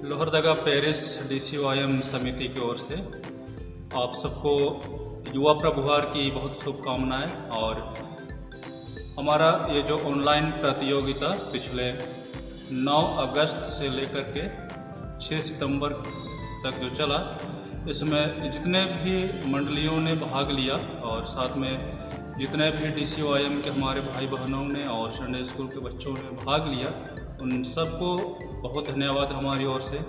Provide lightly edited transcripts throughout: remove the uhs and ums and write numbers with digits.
Lohardaga Paris DCYM समिति की ओर से आप सबको युवा प्रभुवार की बहुत शुभकामनाएं। और हमारा ये जो ऑनलाइन प्रतियोगिता पिछले 9 अगस्त से लेकर के 6 सितंबर तक जो चला, इसमें जितने भी मंडलियों ने भाग लिया और साथ में जितने भी DCYM के हमारे भाई बहनों ने और संडे स्कूल के बच्चों ने भाग लिया, उन सबको बहुत धन्यवाद हमारी ओर से।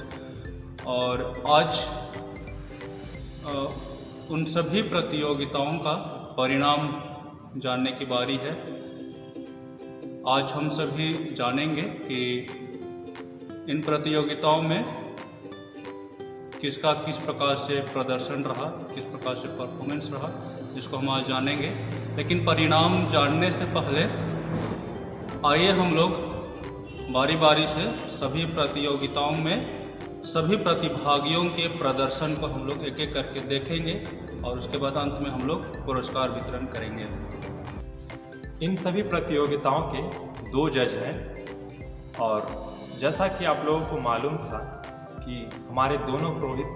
और आज उन सभी प्रतियोगिताओं का परिणाम जानने की बारी है। आज हम सभी जानेंगे कि इन प्रतियोगिताओं में किसका किस प्रकार से प्रदर्शन रहा, किस प्रकार से परफॉर्मेंस रहा, जिसको हम आज जानेंगे। लेकिन परिणाम जानने से पहले आइए हम लोग बारी बारी से सभी प्रतियोगिताओं में सभी प्रतिभागियों के प्रदर्शन को हम लोग एक एक करके देखेंगे और उसके बाद अंत में हम लोग पुरस्कार वितरण करेंगे। इन सभी प्रतियोगिताओं के 2 जज हैं और जैसा कि आप लोगों को मालूम था कि हमारे दोनों पुरोहित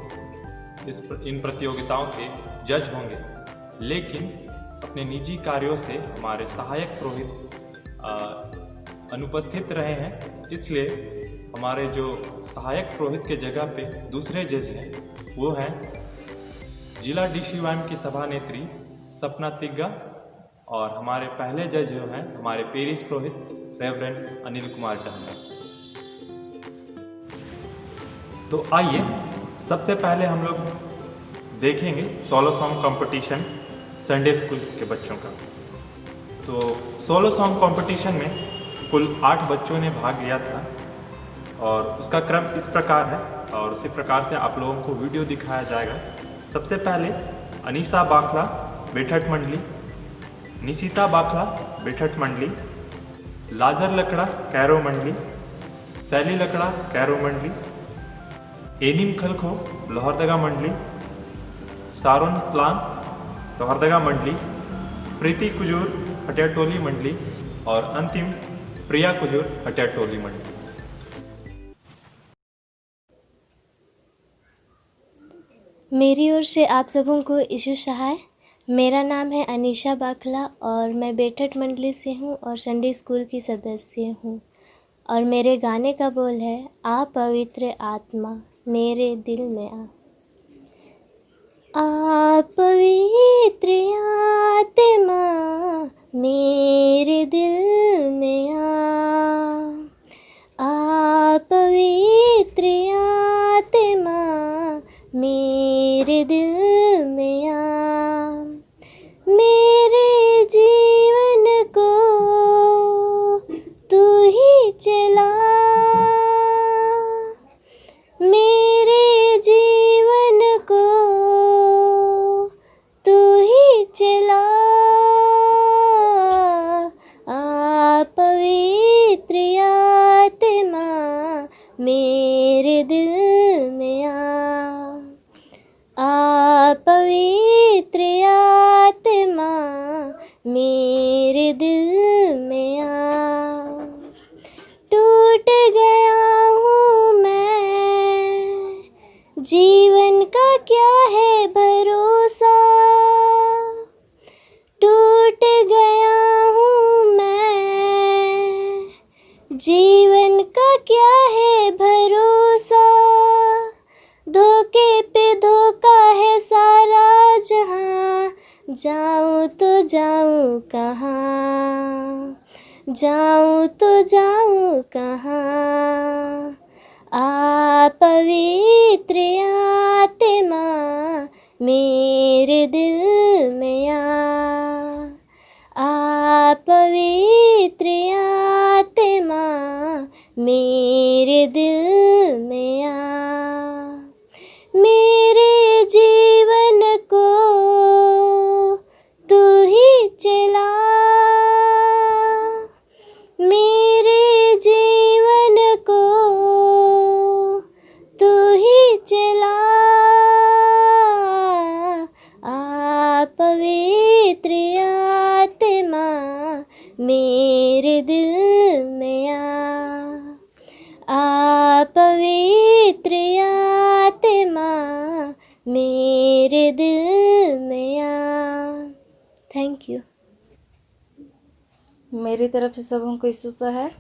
इन प्रतियोगिताओं के जज होंगे, लेकिन अपने निजी कार्यों से हमारे सहायक पुरोहित अनुपस्थित रहे हैं। इसलिए हमारे जो सहायक पुरोहित के जगह पे दूसरे जज हैं वो हैं जिला DCYM की सभानेत्री सपना तिग्गा, और हमारे पहले जज जो हैं हमारे पेरिस पुरोहित रेवरेंड अनिल कुमार डहना। तो आइए सबसे पहले हम लोग देखेंगे solo song competition Sunday school के बच्चों का। तो सोलो सॉन्ग कंपटीशन में कुल 8 बच्चों ने भाग लिया था और उसका क्रम इस प्रकार है और उसी प्रकार से आप लोगों को वीडियो दिखाया जाएगा। सबसे पहले अनीसा बाखला बेठट मंडली, निशिता बाखला बेठट मंडली, लाजर लकड़ा कैरो मंडली, सैली लकड़ा कैरो मंडली, एनिम खलखो लोहरदगा मंडली, सारोन प्लान लोहरदगा मंडली, प्रीति कुजूर हटियाटोली मंडली और अंतिम प्रिया कुजूर हटियाटोली मंडली। मेरी ओर से आप सबों को ईशु सहाय। मेरा नाम है अनीशा बाखला और मैं बेठट मंडली से हूँ और संडे स्कूल की सदस्य हूँ। और मेरे गाने का बोल है, आ पवित्र आत्मा मेरे दिल में आ पवित्र आत्मा मेरे दिल में आ पवित्र आत्मा मेरे दिल में मेरे जीवन को तू ही चला, मेरे जीवन को तू ही चला। आ पवित्र आत्मा मेरे दिल में आ पवित्र आत्मा मेरे दिल में टूट गया हूँ मैं, जीवन का क्या है भरोसा, टूट गया हूँ मैं, जीवन का क्या है भरोसा, धोखे पे धोखा है सारा जहां, जाऊं तो जाऊं कहाँ, जाऊं तो जाऊं कहाँ। आ पवित्र आत्मा मेरे दिल में आ पवित्र आत्मा मेरे दिल में मेरे जीवन को तू ही चला, मेरे जीवन को तू ही चला। आ पवित्र आत्मा मेरे दिल में आ पवित्र पवित्र आत्मा मेरे दिल में आ। Thank you. मेरी तरफ से सबों को यीशु मसीह है।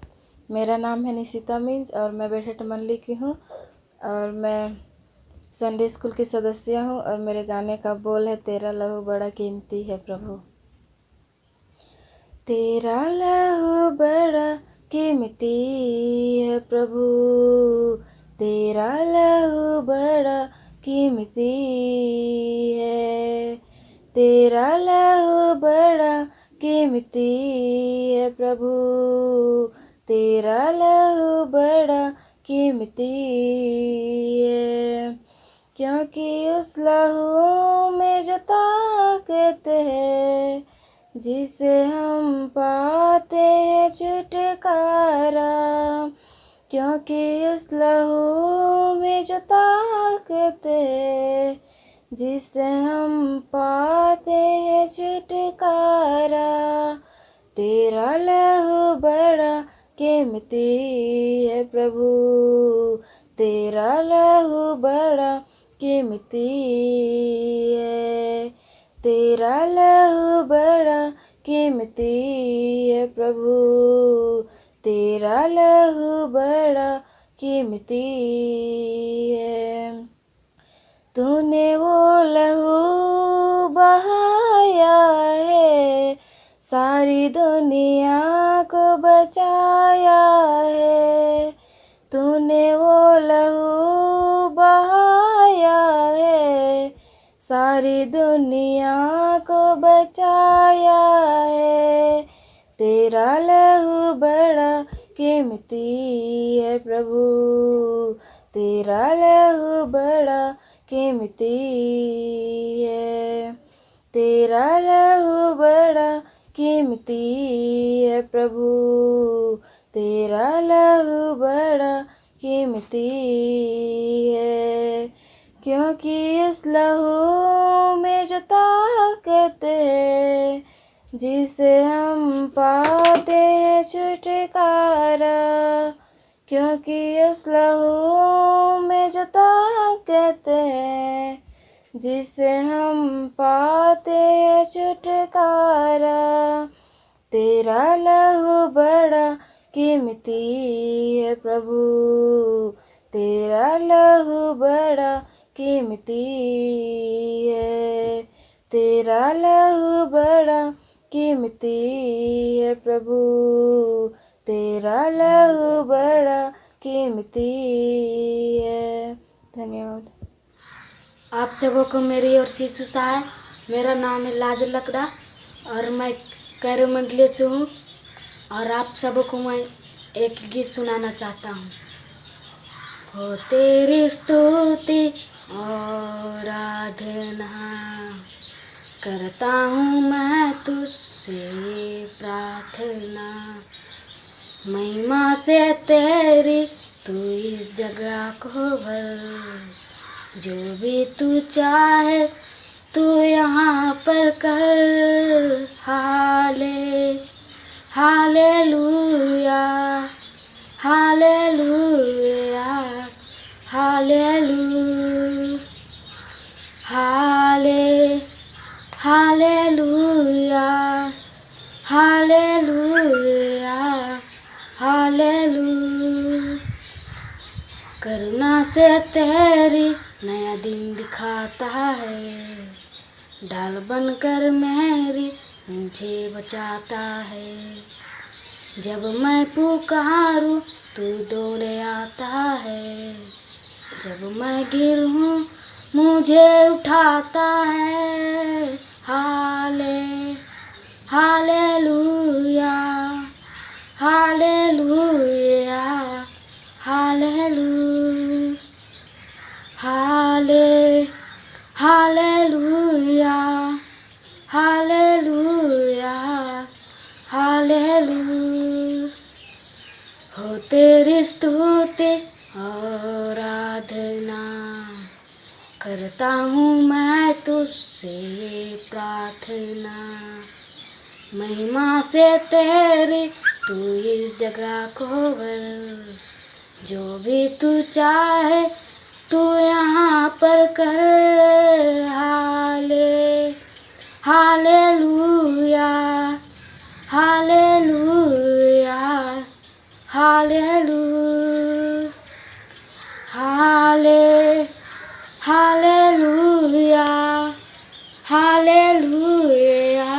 मेरा नाम है निशिता मिंज और मैं बेटठ मंडली की हूँ और मैं संडे स्कूल की सदस्य हूँ और मेरे गाने का बोल है, तेरा लहू बड़ा कीमती है प्रभु। तेरा लहू बड़ा कीमती है प्रभु, तेरा लहू बड़ा कीमती है, तेरा लहू बड़ा कीमती है प्रभु, तेरा लहू बड़ा कीमती है। क्योंकि उस लहू में जो ताकत है जिसे हम पाते हैं छुटकारा, क्योंकि उस लहू में जो ताकत है जिसे हम पाते हैं छुटकारा, तेरा लहू बड़ा कीमती है प्रभु, तेरा लहू बड़ा कीमती है, तेरा लहू बड़ा कीमती है प्रभु, तेरा लहू बड़ा कीमती है। तूने वो लहू बहाया है, सारी दुनिया को बचाया है, तूने वो लहू बहाया है, सारी दुनिया को बचाया है, तेरा लहू बड़ा कीमती है प्रभु, तेरा लहू बड़ा कीमती है, तेरा लहू बड़ा कीमती है प्रभु, तेरा लहू बड़ा कीमती है। क्योंकि उस लहू में जो ताकत है जिसे हम पाते हैं छुटकारा, क्योंकि उस लहू में जो ताकत है जिसे हम पाते हैं छुटकारा, तेरा लहू बड़ा कीमती है प्रभु, तेरा लहू बड़ा कीमती है, तेरा लहू बड़ा कीमती है प्रभु, तेरा लहू बड़ा कीमती है। धन्यवाद। आप सबों को मेरी ओर से यीशु सहाय। मेरा नाम है लाजर लकड़ा और मैं कैरो मंडली से हूँ और आप सबों को मैं एक गीत सुनाना चाहता हूँ। हो तेरी स्तुति और आराधना करता हूँ मैं तुझसे प्रार्थना, महिमा से तेरी तू इस जगह को भर, जो भी तू चाहे तू यहाँ पर कर। Hallelujah hallelujah hallelujah hallelujah hallelujah hallelujah. करुणा से तेरी नया दिन दिखाता है, ढाल बनकर मेरी मुझे बचाता है। जब मैं पुकारूं तू दौड़े आता है, जब मैं गिरूं मुझे उठाता है। Hallelujah hallelujah hallelujah hallelujah hallelujah hallelujah. हो तेरी स्तुति और आराधना करता हूँ मैं तुझसे प्रार्थना, महिमा से तेरी तू इस जगह को भर, जो भी तू चाहे तू यहाँ पर कर, hallelujah hallelujah hallelujah hallelujah hallelujah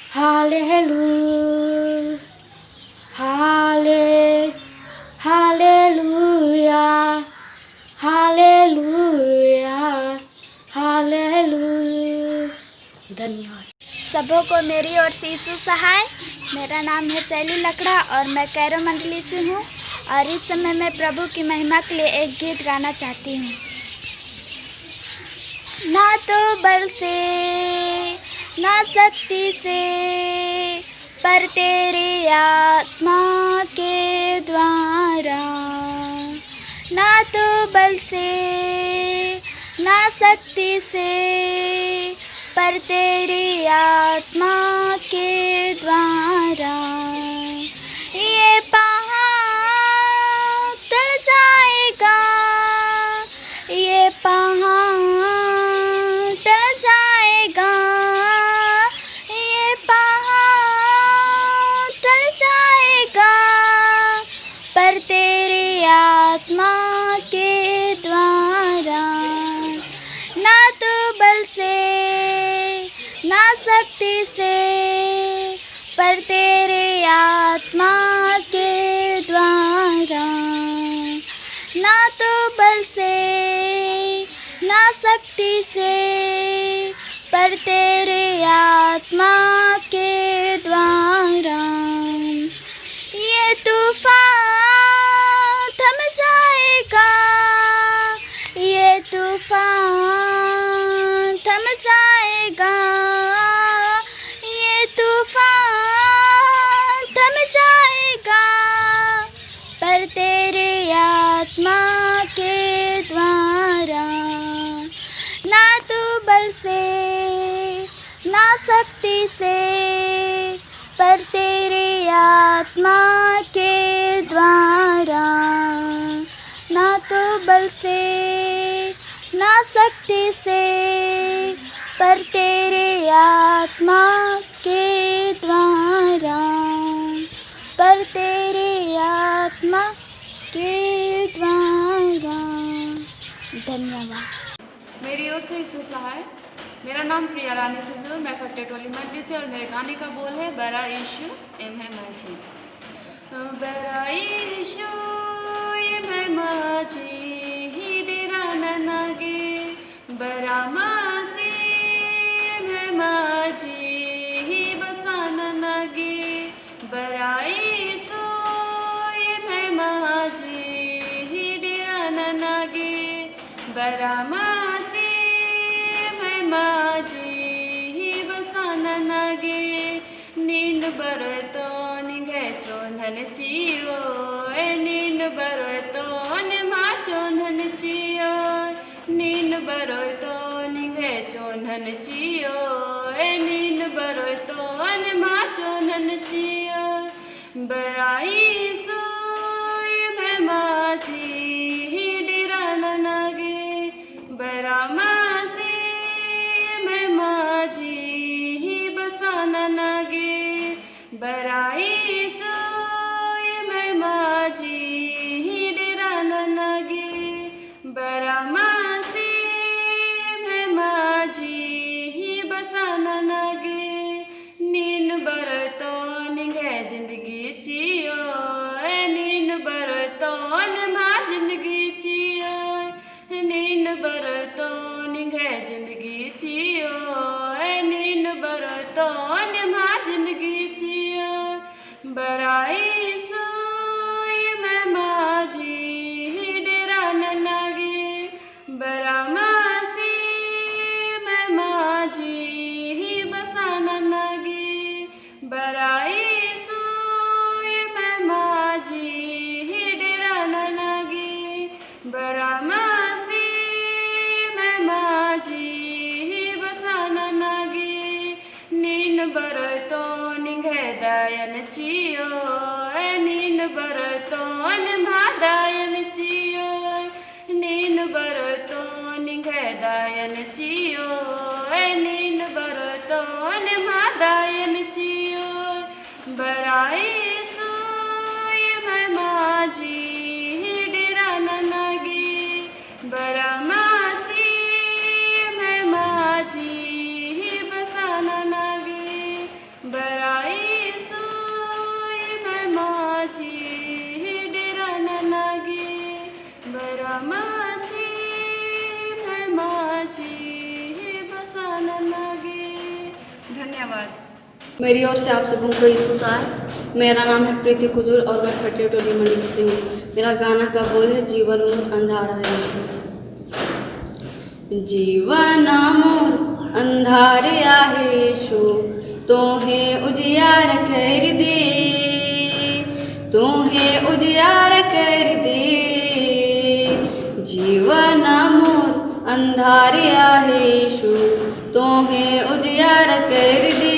hallelujah hallelujah hallelujah hallelujah. धन्यवाद। सबों को मेरी ओर से यीशु सहाय। मेरा नाम है शैली लकड़ा और मैं कैरो मंडली से हूँ और इस समय मैं प्रभु की महिमा के लिए एक गीत गाना चाहती हूँ। ना तो बल से ना शक्ति से पर तेरी आत्मा के द्वारा, ना तो बल से ना शक्ति से पर तेरी आत्मा के द्वारा, ये पहाड़ टल जाएगा, ये पहाड़ टल जाएगा, ये पहाड़ टल जाएगा पर तेरी आत्मा के द्वारा, ना तो बल से ना शक्ति से पर तेरे आत्मा के द्वारा, ना तो बल से ना शक्ति से पर तेरे आत्मा के द्वारा, ये तूफान थम जाएगा, ये तूफान थम जाएगा, ये तूफान थम जाएगा पर तेरे आत्मा के द्वारा, ना तो बल से ना शक्ति से पर तेरे आत्मा के द्वारा, ना तो बल से ना शक्ति से पर तेरे आत्मा के द्वारा, पर तेरे आत्मा के द्वारा। धन्यवाद। मेरी ओर से यीशु सहाय। मेरा नाम प्रिया रानी खुजूर, मैं फट्टे टोली मंडी से और मेरे गाने का बोल है बरा यीशु इन्हें माझी, बरा यीशु इन्हें माझी ही डेरा ननागे, बरा मासी इन्हें माझी ही बसा ननागे, बरा यीशु इन्हें माझी ही डेरा ननागे, बरा मासी माझी ही बसाना नागे, नीन बरतो निगे चोंधन चियो, नीन बरतो निमा चोंधन चियो, नीन बरतो निगे चोंधन चियो, नीन बरतो निमा चोंधन चियो, बराई सोई में माझी ही डिरा नागे, बरा मासी माझी ही बसाना नागे, बराई सोई में माझी ही डेरा नागे, बरा मासी में माझी ही बसाना नागे, नीन बरतो निगे जिंदगी जियो, नीन बरतो मा जिंदगी जियो, नीन बरतो निगे जिंदगी जियो, नीन बरतो मा जिंदगी जियो, बराई सोई में माझी ही डेरा नागे, बरा मासी में माझी ही बसाना नागे, बराई सोई में माझी ही डेरा नागे, बरा मासी में माझी ही बसाना नागे, नीन बरतो निगे दायन चियो, नीन बरतो मा दायन के दायन चियो नीन बरतोन मादायन चियो बराई सोय मैं माझी डेरा नगी बरामासी मैं माझी बसाना नगी बराई सोय मैं माझी डेरा नगी बरामासी मैं माझी बसाना नगी। धन्यवाद। मेरी ओर से आप सबों को यीशु साहब। मेरा नाम है प्रीति कुजूर और मैं फटेटोली मंडी से हूँ। मेरा गाना का बोल है जीवन मोर अंधारा है यीशु। जीवन मोर अंधारे आहे यीशु, तोहे उजियार कर दे, तोहे उजियार कर दे। जीवन मोर अंधारे आहे यीशु, तोहे उजियार कर दे,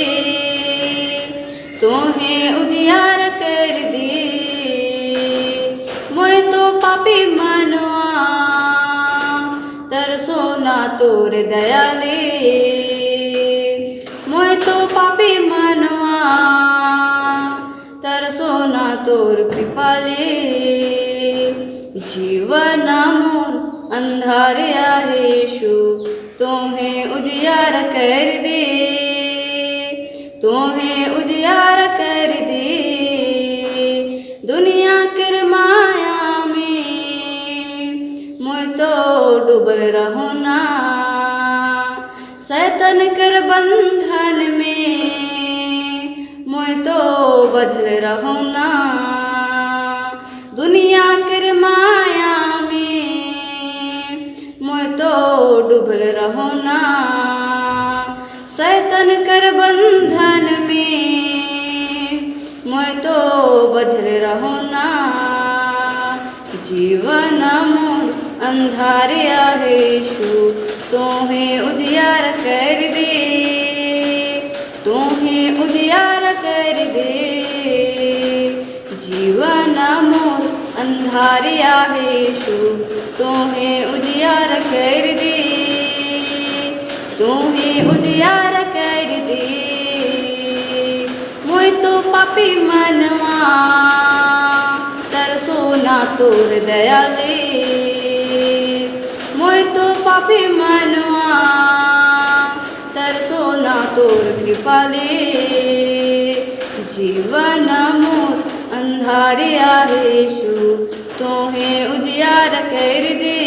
तोहे उजियार कर दे। मोय तो पापी मनवा तरसो ना तोर दयाले, मोय तो पापी मनवा तरसो ना तोर कृपाले। जीवन मोर अंधारे आहे यीशु, तोहे उजियार कर दे, तोहे उजियार कर दे। दुनिया कर माया में मोय तो डूबल रहो ना, शैतान कर बंधन में मोय तो बझल रहो ना। दुनिया कर माया में मोय तो डूबल रहो ना, शैतान कर बंधन में मोय तो बझल रहो ना। जीवन मोर अंधारे आहे यीशु, तोहे उजियार कर दे, तोहे उजियार कर दे। जीवन मोर अंधारे आहे यीशु, तोहे उजियार कर दे, तोहे उजियार कर दे। मोय तो पापी मनवा तरसो ना तोर दयाले, मोय तो पापी मनवा तरसो ना तोर कृपाले। जीवन मोर अंधारे आहे यीशु, तोहे उजियार कर दे,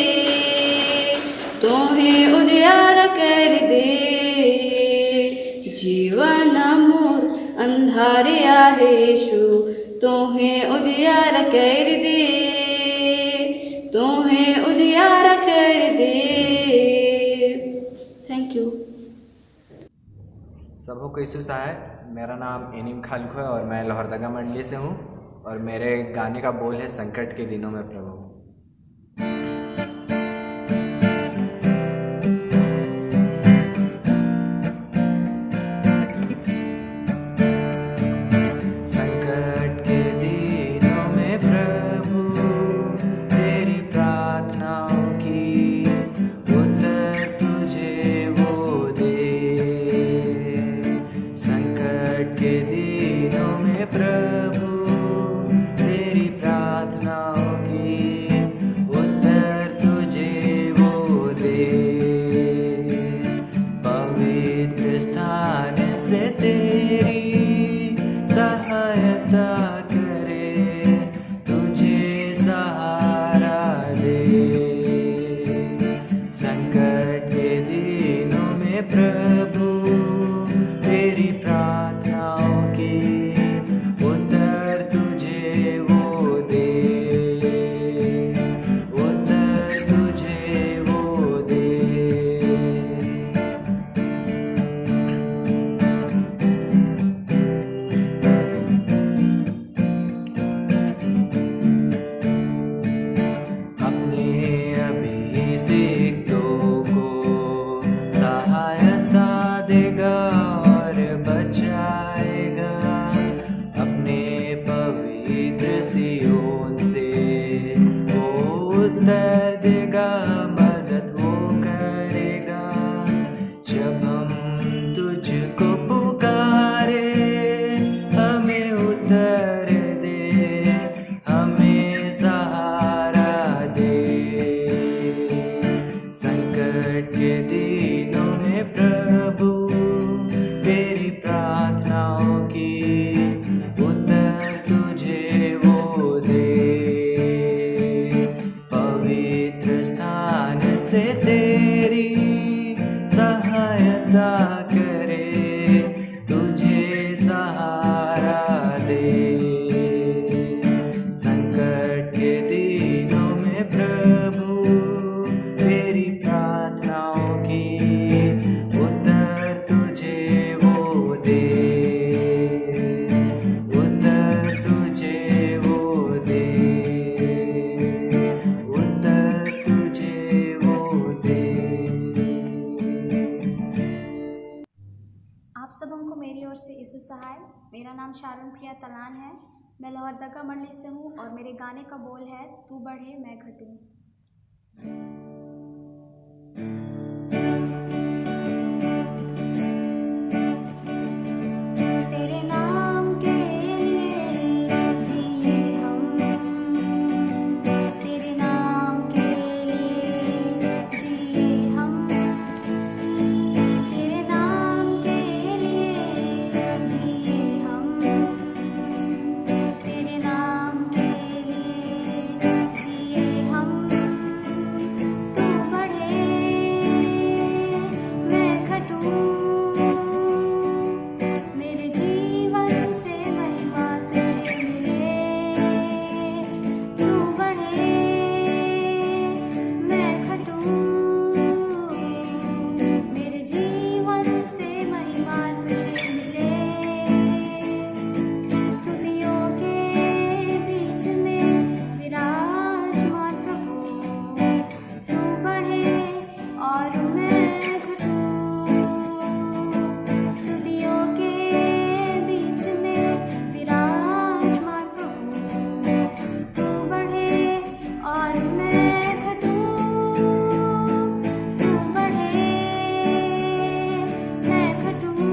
तोहे उजियार कर दे। जीवन मोर अंधारे आहे यीशु, तोहे उजियार कर दे, तोहे उजियार कर दे। Thank you. सबों को यीशु साहब। मेरा नाम एनिम खालिक है और मैं लोहरदगा मंडली से हूँ और मेरे गाने का बोल है संकट के दिनों में प्रभु। प्रभु तेरी प्रार्थनाओं की उत्तर दे। संकट के दिनों में प्रभु तेरी प्रार्थनाओं की उत्तर तुझे वो दे, उत्तर तुझे वो दे, उत्तर तुझे वो दे। आप सबों को मेरी ओर से यीशु सहाय। मेरा नाम शारून प्रिया तलान है। मैं लोहरदगा मंडली से हूँ और मेरे गाने का बोल है तू बढ़े मैं घटूं। तेरे नाम के लिए जिए हम, तेरे नाम के लिए जिए हम, तेरे नाम के लिए जिए हम, तेरे नाम के लिए जिए हम। तू बढ़े मैं घटूं, मेरे जीवन से महिमा तुझे मिले। तू बढ़े मैं घटूं, मेरे जीवन से महिमा तुझे मिले। स्तुतियों के बीच में विराजमान प्रभु, तू बढ़े और मैं घटूं। स्तुतियों के बीच में विराजमान प्रभु, तू बढ़े और मैं घटूं। तू बढ़े मैं घटूं,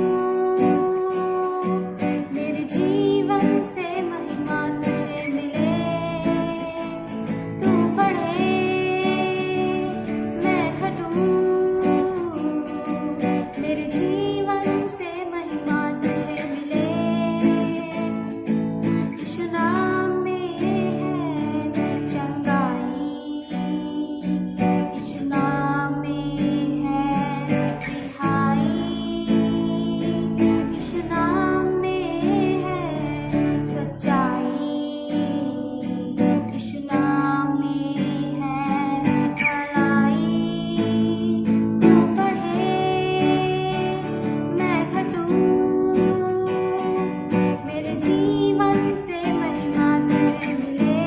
मेरे जीवन से महिमा तुझे मिले। तू बढ़े मैं घटूं, मेरे जीवन से महिमा तुझे मिले। यीशु नाम में है चंगाई, यीशु नाम में है रिहाई, यीशु नाम में है सच्चाई, यीशु नाम में है भलाई। तू बढ़े मैं घटूं, मेरे जीवन से महिमा तुझे मिले।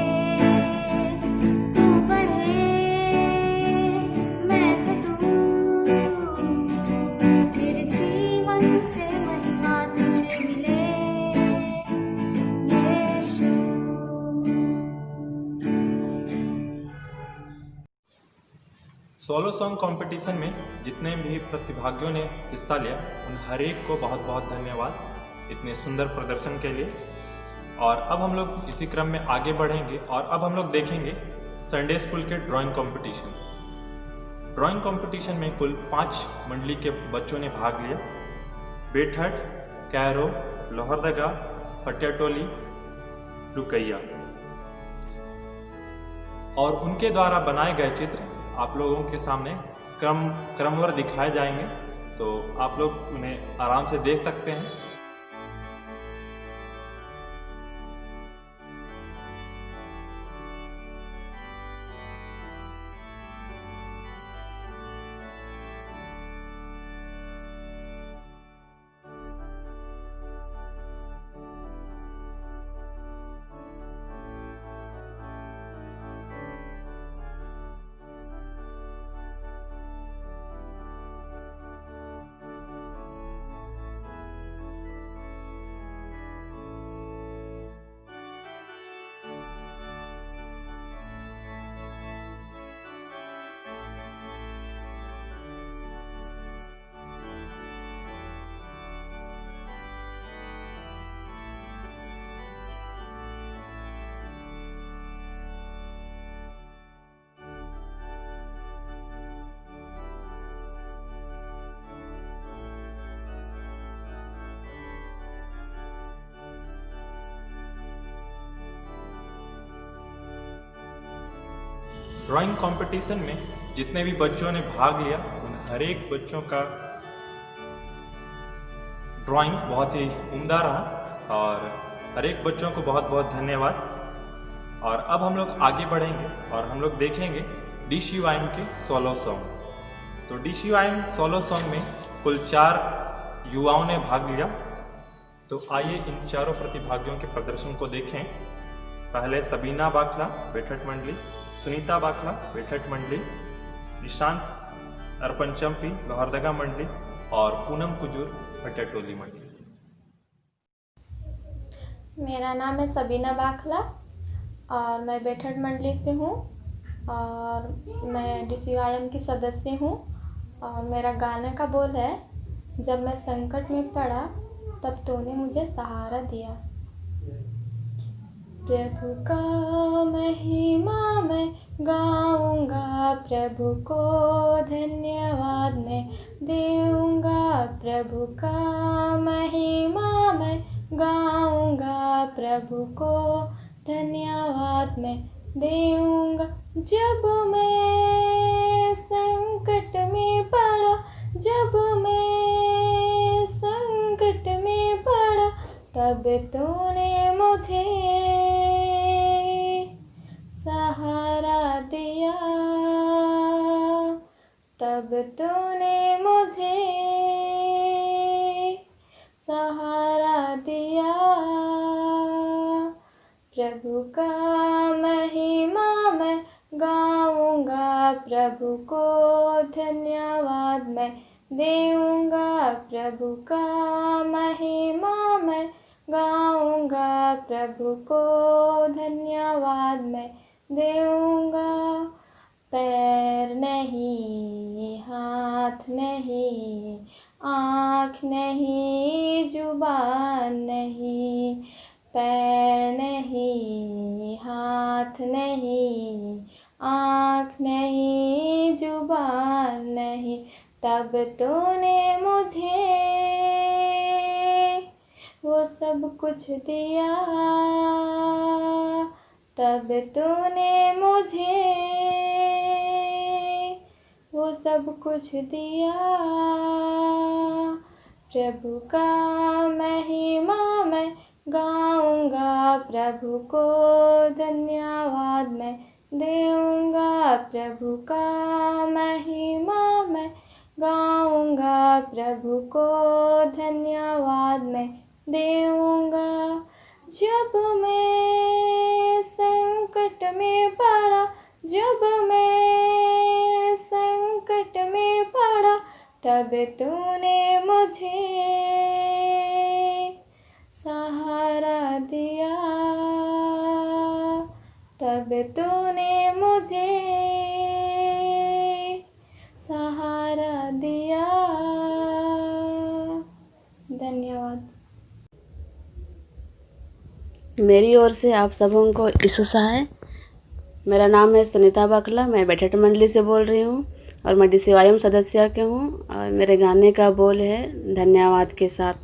तू बढ़े मैं घटूं, मेरे जीवन से महिमा तुझे मिले। यीशु। सोलो सॉन्ग कंपटीशन में जितने भी प्रतिभागियों ने हिस्सा लिया उन हर एक को बहुत बहुत धन्यवाद इतने सुंदर प्रदर्शन के लिए। और अब हम लोग इसी क्रम में आगे बढ़ेंगे और अब हम लोग देखेंगे संडे स्कूल के ड्राइंग कंपटीशन। ड्राइंग कंपटीशन में कुल 5 मंडली के बच्चों ने भाग लिया। बेठट, कैरो, लोहरदगा, फटियाटोली, लुकैया। और उनके द्वारा बनाए गए चित्र आप लोगों के सामने क्रमवार दिखाए जाएंगे, तो आप लोग उन्हें आराम से देख सकते हैं। ड्राइंग कंपटीशन में जितने भी बच्चों ने भाग लिया उन हर एक बच्चों का ड्राइंग बहुत ही उम्दा रहा और हर एक बच्चों को बहुत बहुत धन्यवाद। और अब हम लोग आगे बढ़ेंगे और हम लोग देखेंगे DCYM के सोलो सॉन्ग। तो DCYM सोलो सॉन्ग में कुल 4 युवाओं ने भाग लिया। तो आइए इन चारों प्रतिभागियों के प्रदर्शन को देखें। पहले सबीना बाखला बेठट मंडली, सुनीता बाखला बेठट मंडली, निशांत अरपनचंपी लोहरदगा मंडली और पूनम कुजूर फटेटोली मंडली। मेरा नाम है सबीना बाखला और मैं बेठट मंडली से हूँ और मैं DCYM की सदस्य हूँ। और मेरा गाने का बोल है, जब मैं संकट में पड़ा तब तूने मुझे सहारा दिया। प्रभु का महिमा मैं गाऊंगा, प्रभु को धन्यवाद मैं देऊंगा। प्रभु का महिमा मैं गाऊंगा, प्रभु को धन्यवाद मैं देऊंगा। जब मैं संकट में पड़ा, जब मैं संकट में पड़ा, तब तूने मुझे सहारा दिया। तब तूने मुझे सहारा दिया। प्रभु का महिमा मैं गाऊंगा, प्रभु को धन्यवाद मैं देऊंगा। प्रभु का महिमा मैं गाऊंगा, प्रभु को धन्यवाद मैं देऊंगा। पैर नहीं, हाथ नहीं, आँख नहीं, जुबान नहीं। पैर नहीं, हाथ नहीं, आँख नहीं, जुबान नहीं, तब तूने मुझे वो सब कुछ दिया। तब तूने मुझे वो सब कुछ दिया। प्रभु का महिमा मैं गाऊंगा, प्रभु को धन्यवाद मैं देऊंगा। प्रभु का महिमा मैं गाऊंगा, प्रभु को धन्यवाद मैं देऊंगा। जब मैं संकट में पड़ा, जब मैं संकट में पड़ा, तब तूने मुझे सहारा दिया। तब तूने मुझे सहारा दिया। धन्यवाद। मेरी ओर से आप सबों को यीशु सहाय। मेरा नाम है सुनीता बाखला, मैं बेठट मंडली से बोल रही हूँ और मैं DCYM सदस्य के हूँ। और मेरे गाने का बोल है धन्यवाद के साथ।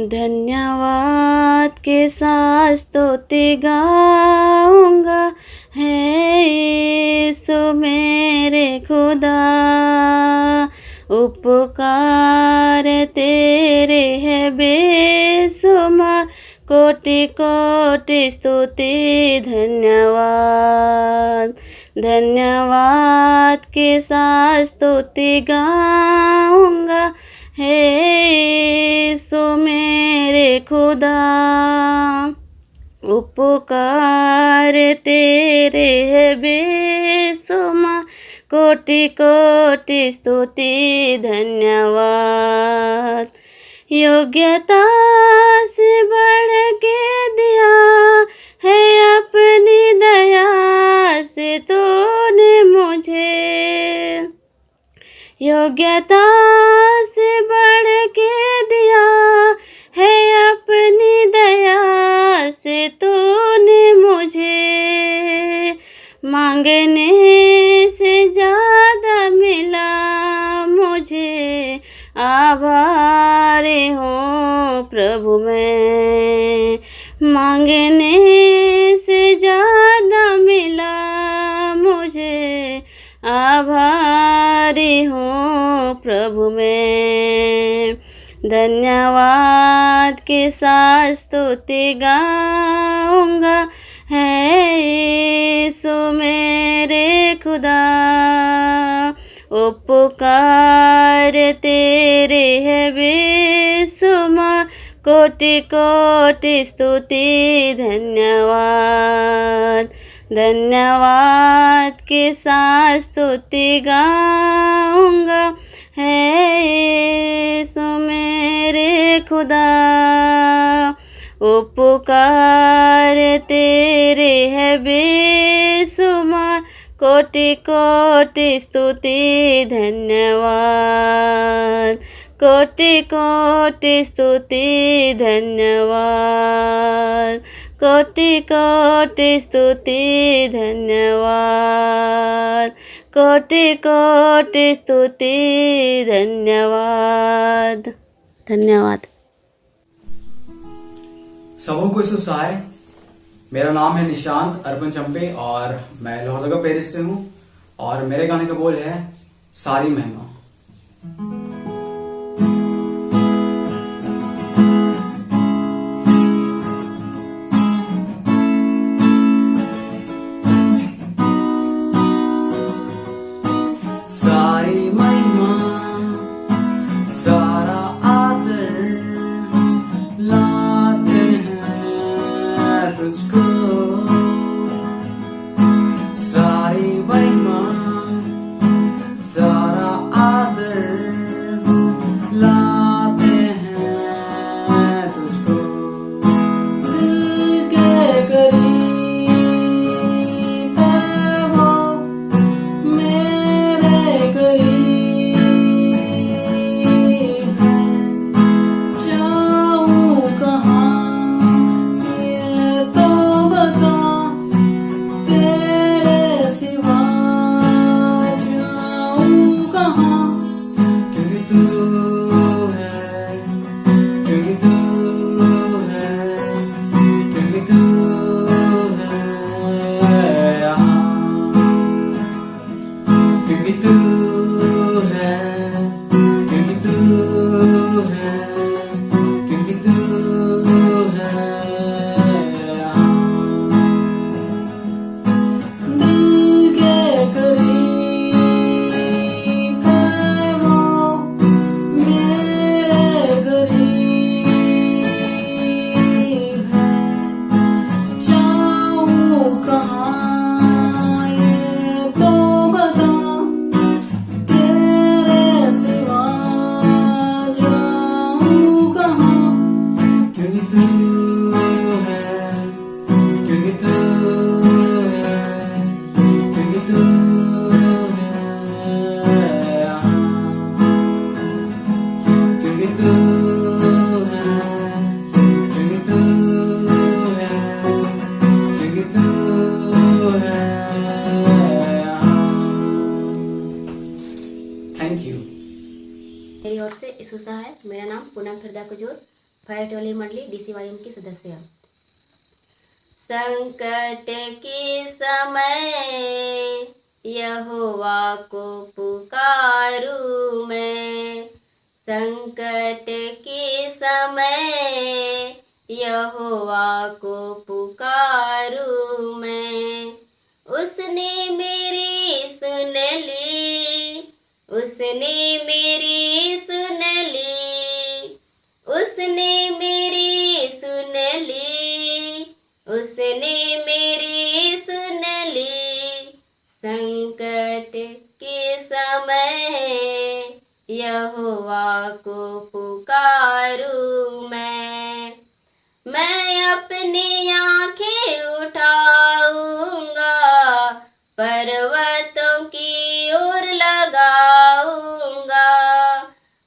धन्यवाद के साथ स्तुति गाऊंगा, है यीशु मेरे खुदा। उपकार तेरे है बेशुमार, कोटि कोटि स्तुति धन्यवाद। धन्यवाद के साथ स्तुति गाऊंगा, हे यीशु मेरे खुदा। उपकार तेरे है बेशुमार, कोटि कोटि स्तुति धन्यवाद। योग्यता से बढ़ के दिया है अपनी दया से तूने मुझे। योग्यता से बढ़ के दिया है अपनी दया से तूने मुझे। मांगने से ज़्यादा मिला मुझे, आभारी हूँ प्रभु मैं। मांगने से ज़्यादा मिला मुझे, आभारी हूँ प्रभु मैं। धन्यवाद के साथ स्तुति गाऊंगा, है यीशु मेरे खुदा। उपकार तेरे है बेशुमार, कोटि कोटि स्तुति धन्यवाद। धन्यवाद के साथ स्तुति गाऊंगा, है यीशु मेरे खुदा। उपकार तेरे है बेशुमार, कोटि कोटि स्तुति धन्यवाद। कोटि कोटि स्तुति धन्यवाद। कोटि कोटि स्तुति धन्यवाद। कोटि कोटि स्तुति धन्यवाद। धन्यवाद। सबों को यीशु सहाय। मेरा नाम है निशांत अर्पण चंपे और मैं लोहरदगा पेरिस से हूँ और मेरे गाने का बोल है सारी महिमा। सारी महिमा सारा आदर लाते हैं तुझको। सारी महिमा सारा आदर लाते हैं तुझको। दिल के करीब है वो मेरे करीब है। जाऊं कहाँ ये तो बता, तेरे सिवा जाऊं कहाँ। क्योंकि तू है, क्योंकि तू है, क्योंकि तू है यहाँ। क्योंकि तू है, क्योंकि तू है, क्योंकि तू है यहाँ। दिल के करीब है वो मेरे करीब है। जाऊं कहाँ ये तो बता, तेरे सिवा जाऊं कहाँ। क्योंकि तू है, क्योंकि तू है, क्योंकि तू है यहाँ। क्योंकि तू है, क्योंकि तू है, क्योंकि तू है यहाँ। Thank you. मेरी ओर से यीशु सहाय। मेरा नाम पूनम फिरदा कुजूर, फायर टोली मंडली DCYM की सदस्य। संकट के समय यहोवा को पुकारूं मैं। संकट के समय यहोवा को पुकारूं मैं। उसने मेरी सुन ली, उसने मेरी सुन ली, उसने मेरी सुन ली, उसने मेरी सुन ली। संकट के समय यहोवा को पुकारूं मैं अपनी आंखें उठाऊंगा, पर्वतों की ओर लगाऊंगा।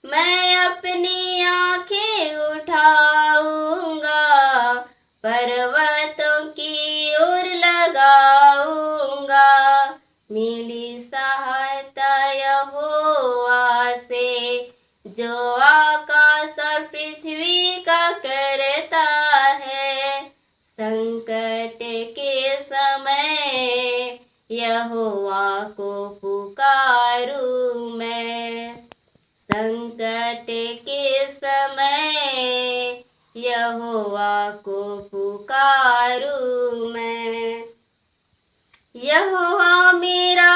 मैं अपनी आंखें उठाऊंगा, पर्वतों की ओर लगाऊंगा। मिली सहायता यहोवा से, जो आकाश और पृथ्वी का करता है। संकट के समय यहोवा को पुकारूं मैं। संकट के समय यहोवा को पुकारूं मैं। यहोवा मेरा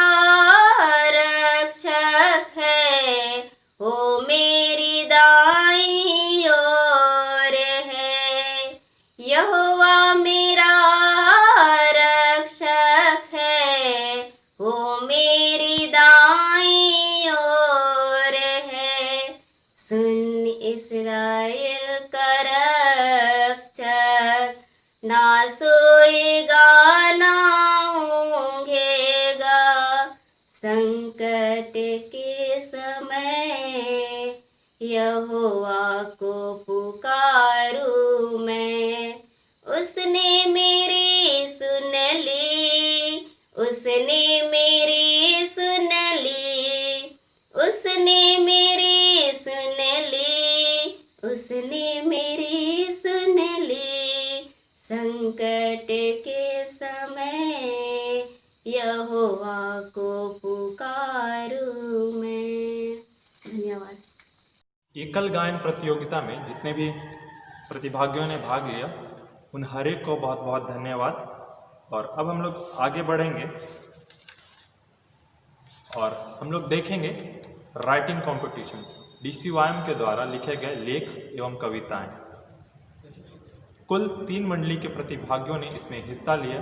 रक्षक है, वो मेरी दाईं ओर है। यहोवा मेरा रक्षक है, वो मेरी दाईं ओर है। सुन इस्राएल का रक्षक, ना सोएगा ना ऊँघेगा। संकट के समय यहोवा को पुकारूं मैं। उसने मेरी सुन ली, उसने मेरी सुन ली, उसने मेरी सुन ली, उसने मेरी सुन ली। संकट के समय यहोवा को पुकारूं मैं। धन्यवाद। एकल गायन प्रतियोगिता में जितने भी प्रतिभागियों ने भाग लिया उन हर एक को बहुत बहुत धन्यवाद। और अब हम लोग आगे बढ़ेंगे और हम लोग देखेंगे राइटिंग कंपटीशन, DCYM के द्वारा लिखे गए लेख एवं कविताएं। कुल 3 मंडली के प्रतिभागियों ने इसमें हिस्सा लिया।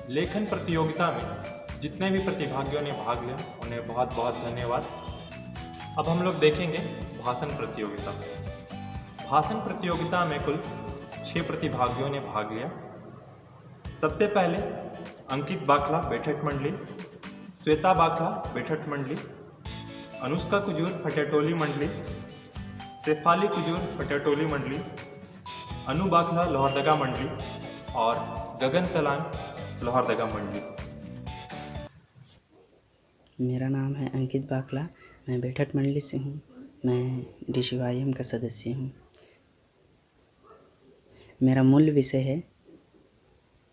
लेखन प्रतियोगिता में जितने भी प्रतिभागियों ने भाग लिया उन्हें बहुत बहुत धन्यवाद। अब हम लोग देखेंगे भाषण प्रतियोगिता। भाषण प्रतियोगिता में कुल 6 प्रतिभागियों ने भाग लिया। सबसे पहले अंकित बाखला बैठक मंडली, श्वेता बाखला बैठक मंडली, अनुष्का कुजूर फटेटोली मंडली, शेफाली कुजूर फटेटोली मंडली, अनु बाखला लोहरदगा मंडली और गगन तलान लोहरदगा मंडली। मेरा नाम है अंकित बाखला, मैं बैठक मंडली से हूँ। मैं DCYM का सदस्य हूँ। मेरा मूल विषय है,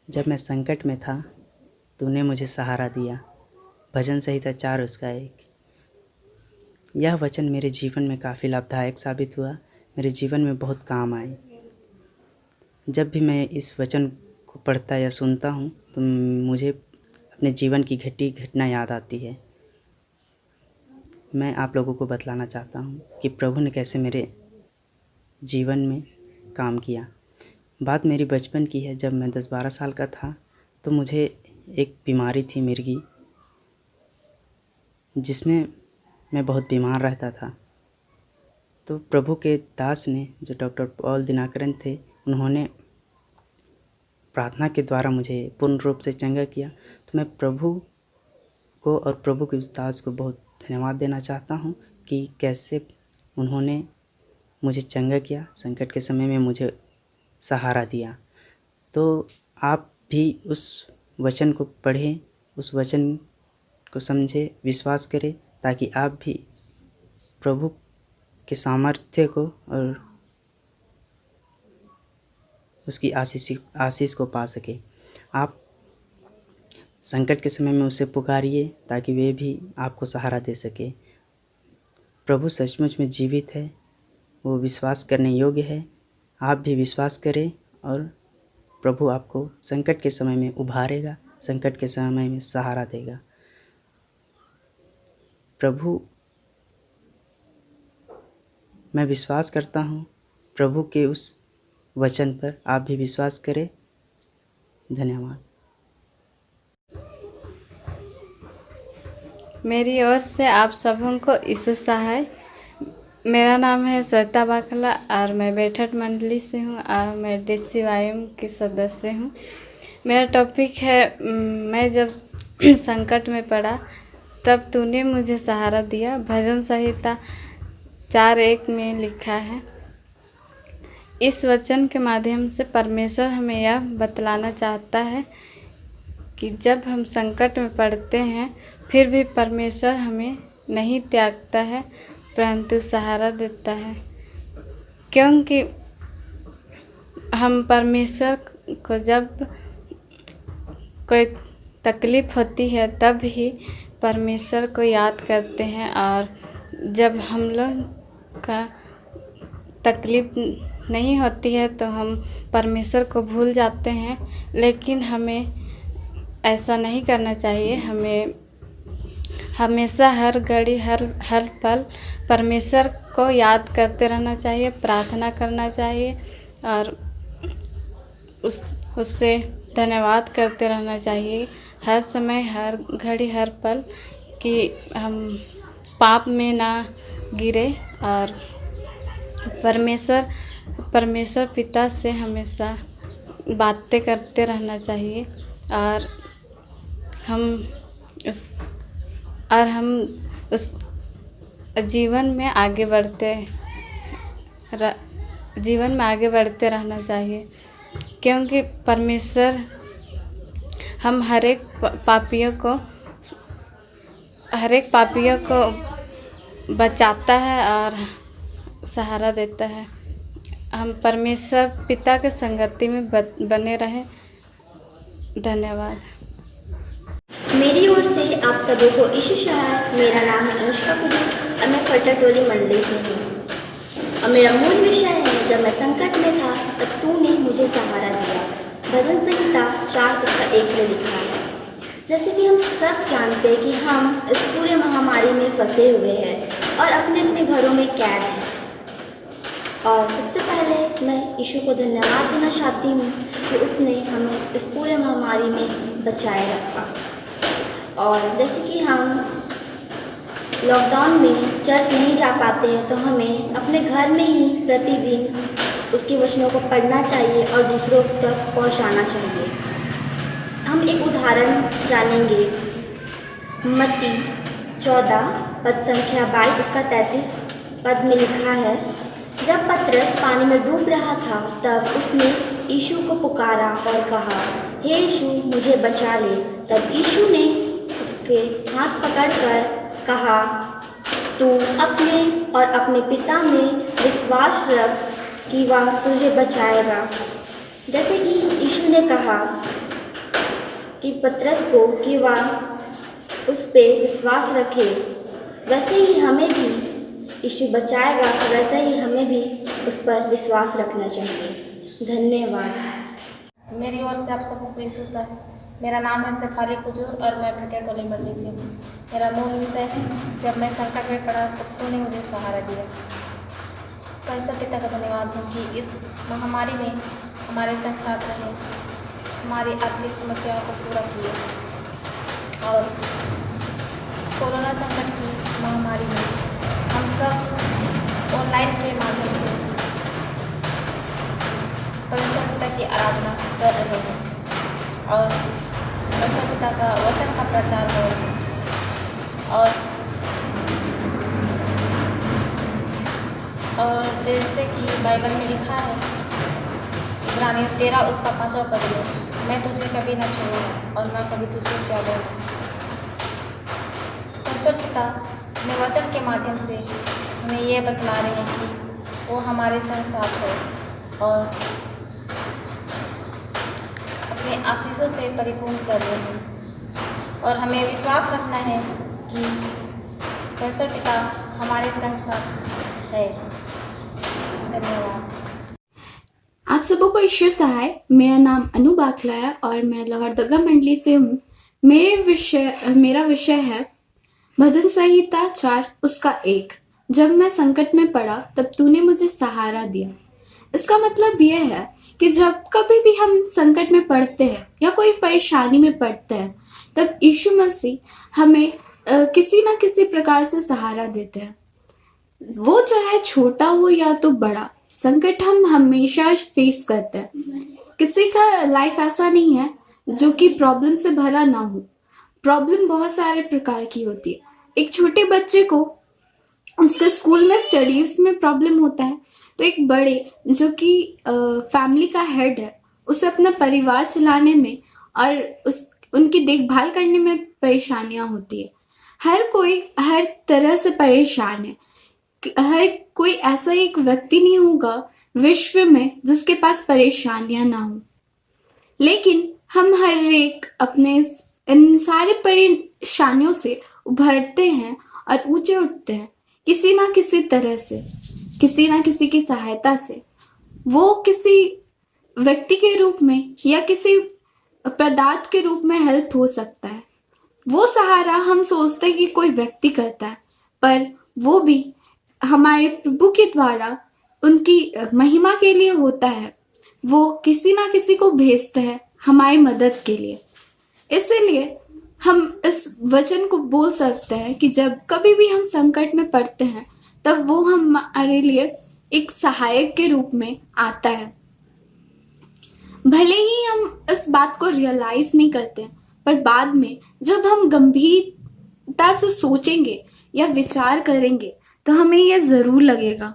जब मैं संकट में था तूने मुझे सहारा दिया। भजन संहिता 4 उसका 1। यह वचन मेरे जीवन में काफ़ी लाभदायक साबित हुआ, मेरे जीवन में बहुत काम आए। जब भी मैं इस वचन को पढ़ता या सुनता हूँ तो मुझे अपने जीवन की घटी घटना याद आती है। मैं आप लोगों को बतलाना चाहता हूँ कि प्रभु ने कैसे मेरे जीवन में काम किया। बात मेरी बचपन की है। जब मैं 10-12 साल का था तो मुझे एक बीमारी थी मिर्गी, जिसमें मैं बहुत बीमार रहता था। तो प्रभु के दास ने, जो डॉक्टर पॉल दिनाकरन थे, उन्होंने प्रार्थना के द्वारा मुझे पूर्ण रूप से चंगा किया। तो मैं प्रभु को और प्रभु के उस दास को बहुत धन्यवाद देना चाहता हूँ कि कैसे उन्होंने मुझे चंगा किया, संकट के समय में मुझे सहारा दिया। तो आप भी उस वचन को पढ़ें, उस वचन को समझें, विश्वास करें, ताकि आप भी प्रभु के सामर्थ्य को और उसकी आशीष को पा सके। आप संकट के समय में उसे पुकारिए ताकि वे भी आपको सहारा दे सके। प्रभु सचमुच में जीवित है, वो विश्वास करने योग्य है। आप भी विश्वास करें और प्रभु आपको संकट के समय में उभारेगा, संकट के समय में सहारा देगा। प्रभु, मैं विश्वास करता हूँ प्रभु के उस वचन पर, आप भी विश्वास करें। धन्यवाद। मेरी ओर से आप सबों को यीशु सहाय। मेरा नाम है श्वेता बाखला और मैं बैठक मंडली से हूँ और मैं DCYM की सदस्य हूँ। मेरा टॉपिक है, मैं जब संकट में पड़ा तब तूने मुझे सहारा दिया। भजन संहिता 4:1 में लिखा है। इस वचन के माध्यम से परमेश्वर हमें यह बतलाना चाहता है कि जब हम संकट में पड़ते हैं फिर भी परमेश्वर हमें नहीं त्यागता है, परंतु सहारा देता है। क्योंकि हम परमेश्वर को जब कोई तकलीफ़ होती है तब ही परमेश्वर को याद करते हैं, और जब हम लोग का तकलीफ़ नहीं होती है तो हम परमेश्वर को भूल जाते हैं। लेकिन हमें ऐसा नहीं करना चाहिए। हमें हमेशा हर घड़ी हर पल परमेश्वर को याद करते रहना चाहिए, प्रार्थना करना चाहिए और उससे धन्यवाद करते रहना चाहिए हर समय, हर घड़ी, हर पल, कि हम पाप में ना गिरे। और परमेश्वर पिता से हमेशा बातें करते रहना चाहिए, और हम उस जीवन में आगे बढ़ते रहना चाहिए, क्योंकि परमेश्वर हम हर एक पापियों को बचाता है और सहारा देता है। हम परमेश्वर पिता के संगति में बने रहें। धन्यवाद। मेरी ओर से आप सभी को यीशु सहाय। मेरा नाम है अनुष्का कुजूर और मैं फट्टाटोली मंडली से हूँ। और मेरा मूल विषय है, जब मैं संकट में था तब तूने मुझे सहारा दिया। भजन संहिता 4 उसका 1 में लिखा है। जैसे कि हम सब जानते हैं कि हम इस पूरे महामारी में फंसे हुए हैं और अपने अपने घरों में कैद हैं। और सबसे पहले मैं यीशु को धन्यवाद देना चाहती हूँ कि उसने हमें इस पूरे महामारी में बचाए रखा। और जैसे कि हम लॉकडाउन में चर्च नहीं जा पाते हैं तो हमें अपने घर में ही प्रतिदिन उसके वचनों को पढ़ना चाहिए और दूसरों तक पहुंचाना चाहिए। हम एक उदाहरण जानेंगे। मत्ती 14 पद संख्या 22 उसका 33 पद में लिखा है, जब पतरस पानी में डूब रहा था तब उसने यीशु को पुकारा और कहा, हे यीशु मुझे बचा ले। तब यीशु ने उसके हाथ पकड़कर कहा, तू अपने और अपने पिता में विश्वास रख कि वह तुझे बचाएगा। जैसे कि यीशु ने कहा कि पतरस को कि वह उस पे विश्वास रखे, वैसे ही हमें भी यीशु बचाएगा, वैसे ही हमें भी उस पर विश्वास रखना चाहिए। धन्यवाद। मेरी ओर से आप सबको यीशु सहाय। मेरा नाम है शेफाली कुजूर और मैं फट्टाटोली मंडली से हूँ। मेरा मूल विषय है, जब मैं संकट में पड़ा तब तूने मुझे सहारा दिया। परमेश्वर पिता का धन्यवाद हो कि इस महामारी में हमारे संग साथ रहे, हमारी आर्थिक समस्याओं को पूरा किए और इस कोरोना संकट की महामारी में हम सब ऑनलाइन के माध्यम से परमेश्वर पिता की आराधना कर रहे हैं और परमेश्वर पिता का वचन का प्रचार हो रहा है। और जैसे कि बाइबल में लिखा है, इब्रानियों 13 उसका 5वां पद में, मैं तुझे कभी न छोड़ूंगा और न कभी तुझे त्यागूंगा। परमेश्वर पिता अपने वचन के माध्यम से हमें ये बतला रहे हैं कि वो हमारे संग साथ है और अपने आशीषों से परिपूर्ण कर रहे हैं। और हमें विश्वास रखना है कि परमेश्वर पिता हमारे संग साथ है। धन्यवाद। आप सबों को यीशु सहाय। मेरा नाम अनु बाखला है और मैं लोहरदगा मंडली से हूँ। मेरा विषय है भजन संहिता 4 उसका 1। जब मैं संकट में पड़ा तब तूने मुझे सहारा दिया। इसका मतलब यह है कि जब कभी भी हम संकट में पड़ते हैं या कोई परेशानी में पड़ते हैं तब यीशु मसीह हमें किसी न किसी प्रकार से सहारा देते हैं, वो चाहे छोटा हो या तो बड़ा। संकट हम हमेशा फेस करते हैं। किसी का लाइफ ऐसा नहीं है जो कि प्रॉब्लम से भरा ना हो। प्रॉब्लम बहुत सारे प्रकार की होती है। एक छोटे बच्चे को उसके स्कूल में स्टडीज में प्रॉब्लम होता है तो एक बड़े जो कि फैमिली का हेड है उसे अपना परिवार चलाने में और उनकी देखभाल करने में परेशानियां होती है। हर कोई हर तरह से परेशान है। हर कोई ऐसा एक व्यक्ति नहीं होगा विश्व में जिसके पास परेशानियां ना हो, लेकिन हम हर एक अपने इन सारे परेशानियों से उभरते हैं और ऊंचे उठते हैं किसी ना किसी तरह से, किसी ना किसी की सहायता से। वो किसी व्यक्ति के रूप में या किसी पदार्थ के रूप में हेल्प हो सकता है। वो सहारा हम सोचते हैं कि कोई व्यक्ति करता है, पर वो भी हमारे प्रभु के द्वारा उनकी महिमा के लिए होता है। वो किसी ना किसी को भेजते हैं हमारी मदद के लिए। इसीलिए हम इस वचन को बोल सकते हैं कि जब कभी भी हम संकट में पड़ते हैं तब वो हमारे लिए एक सहायक के रूप में आता है। भले ही हम इस बात को रियलाइज नहीं करते, पर बाद में जब हम गंभीरता से सोचेंगे या विचार करेंगे तो हमें यह जरूर लगेगा।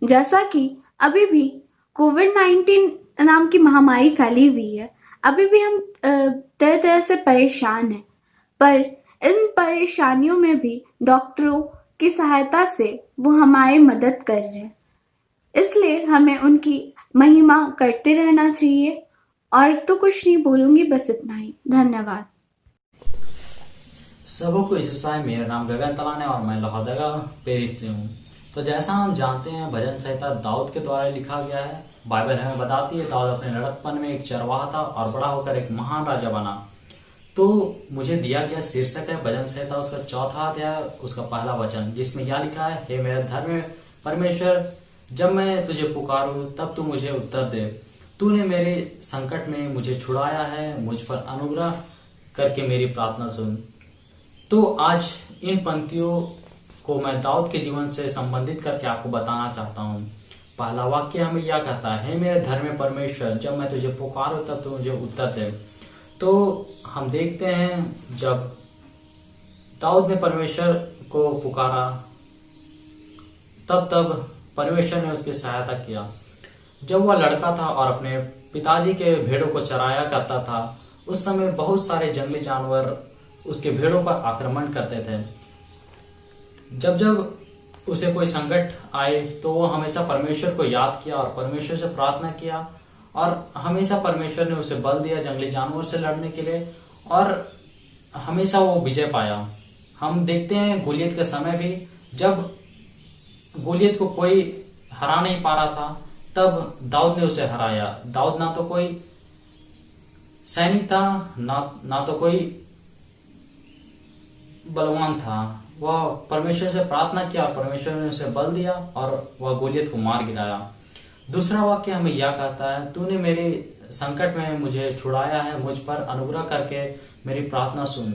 जैसा कि अभी भी कोविड-19 नाम की महामारी फैली हुई है, अभी भी हम तरह तरह से परेशान हैं, पर इन परेशानियों में भी डॉक्टरों की सहायता से वो हमारी मदद कर रहे हैं। इसलिए हमें उनकी महिमा करते रहना चाहिए। और तो कुछ नहीं बोलूंगी, बस इतना ही। धन्यवाद। सबको ईसाई, मेरा नाम गगन तलान है और मैं लोहरदगा पेरिस से हूँ। तो जैसा हम जानते हैं, भजन संहिता दाऊद के द्वारा लिखा गया है। बाइबल हमें बताती है दाऊद अपने लड़कपन में एक चरवाहा था और बड़ा होकर एक महान राजा बना। तो मुझे दिया गया शीर्षक है भजन संहिता उसका 4वां अध्याय उसका पहला वचन, जिसमें यह लिखा है, हे मेरे धर्म परमेश्वर, जब मैं तुझे पुकारूं तब तू मुझे उत्तर दे। तूने मेरे संकट में मुझे छुड़ाया है, मुझ पर अनुग्रह करके मेरी प्रार्थना सुन। तो आज इन पंक्तियों को मैं दाऊद के जीवन से संबंधित करके आपको बताना चाहता हूँ। पहला वाक्य हमें यह कहता है, हे मेरे धर्म परमेश्वर, जब मैं तुझे पुकारूं तब तू मुझे उत्तर दे। तो हम देखते हैं जब दाऊद ने परमेश्वर को पुकारा तब परमेश्वर ने उसकी सहायता किया। जब वह लड़का था और अपने पिताजी के भेड़ों को चराया करता था, उस समय बहुत सारे जंगली जानवर उसके भेड़ों पर आक्रमण करते थे। जब उसे कोई संकट आए तो वो हमेशा परमेश्वर को याद किया और परमेश्वर से प्रार्थना किया, और हमेशा परमेश्वर ने उसे बल दिया जंगली जानवर से लड़ने के लिए, और हमेशा वो विजय पाया। हम देखते हैं गोलियत के समय भी, जब गोलियत को कोई हरा नहीं पा रहा था, तब दाऊद ने उसे हराया। दाऊद ना तो कोई सैनिक था, ना तो कोई बलवान था। वह परमेश्वर से प्रार्थना किया, परमेश्वर ने उसे बल दिया और वह गोलियत को मार गिराया। दूसरा वाक्य हमें यह कहता है, तूने मेरे संकट में मुझे छुड़ाया है, मुझ पर अनुग्रह करके मेरी प्रार्थना सुन।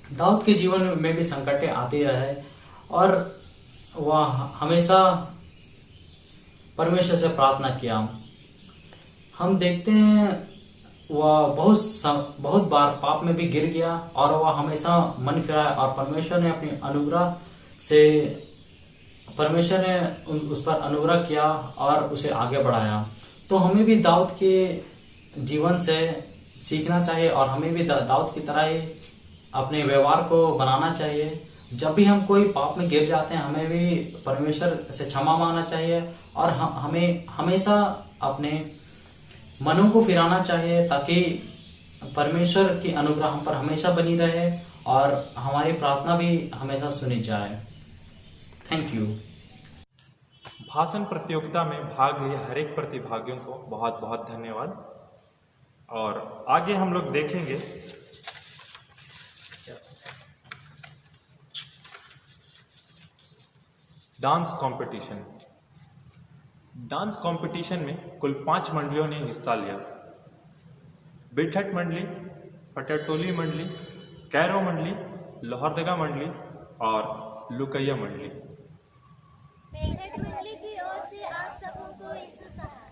दाऊद के जीवन में भी संकटें आती रहे और वह हमेशा परमेश्वर से प्रार्थना किया। हम देखते हैं वह बहुत बार पाप में भी गिर गया और वह हमेशा मन फिराया, और परमेश्वर ने अपनी अनुग्रह से परमेश्वर ने उस पर अनुग्रह किया और उसे आगे बढ़ाया। तो हमें भी दाऊद के जीवन से सीखना चाहिए और हमें भी दाऊद की तरह ही अपने व्यवहार को बनाना चाहिए। जब भी हम कोई पाप में गिर जाते हैं, हमें भी परमेश्वर से क्षमा मांगना चाहिए और हमें हमेशा अपने मनों को फिराना चाहिए, ताकि परमेश्वर की अनुग्रह हम पर हमेशा बनी रहे और हमारी प्रार्थना भी हमेशा सुनी जाए। Thank you. भाषण प्रतियोगिता में भाग लिए हर एक प्रतिभागियों को बहुत बहुत धन्यवाद। और आगे हम लोग देखेंगे डांस कंपटीशन। डांस कंपटीशन में कुल 5 मंडलियों ने हिस्सा लिया। बिठट मंडली, फटेटोली मंडली, कैरो मंडली, लोहरदगा मंडली और लुकैया मंडली। बिठट मंडली की ओर से आप सबको यीशु सहाय।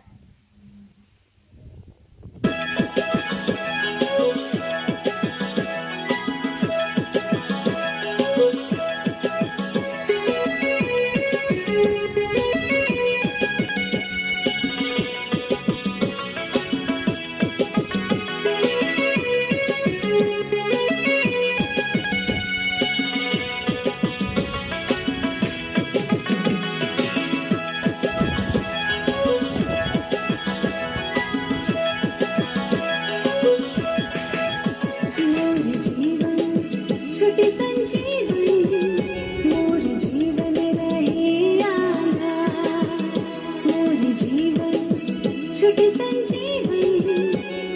छुटे संजीवन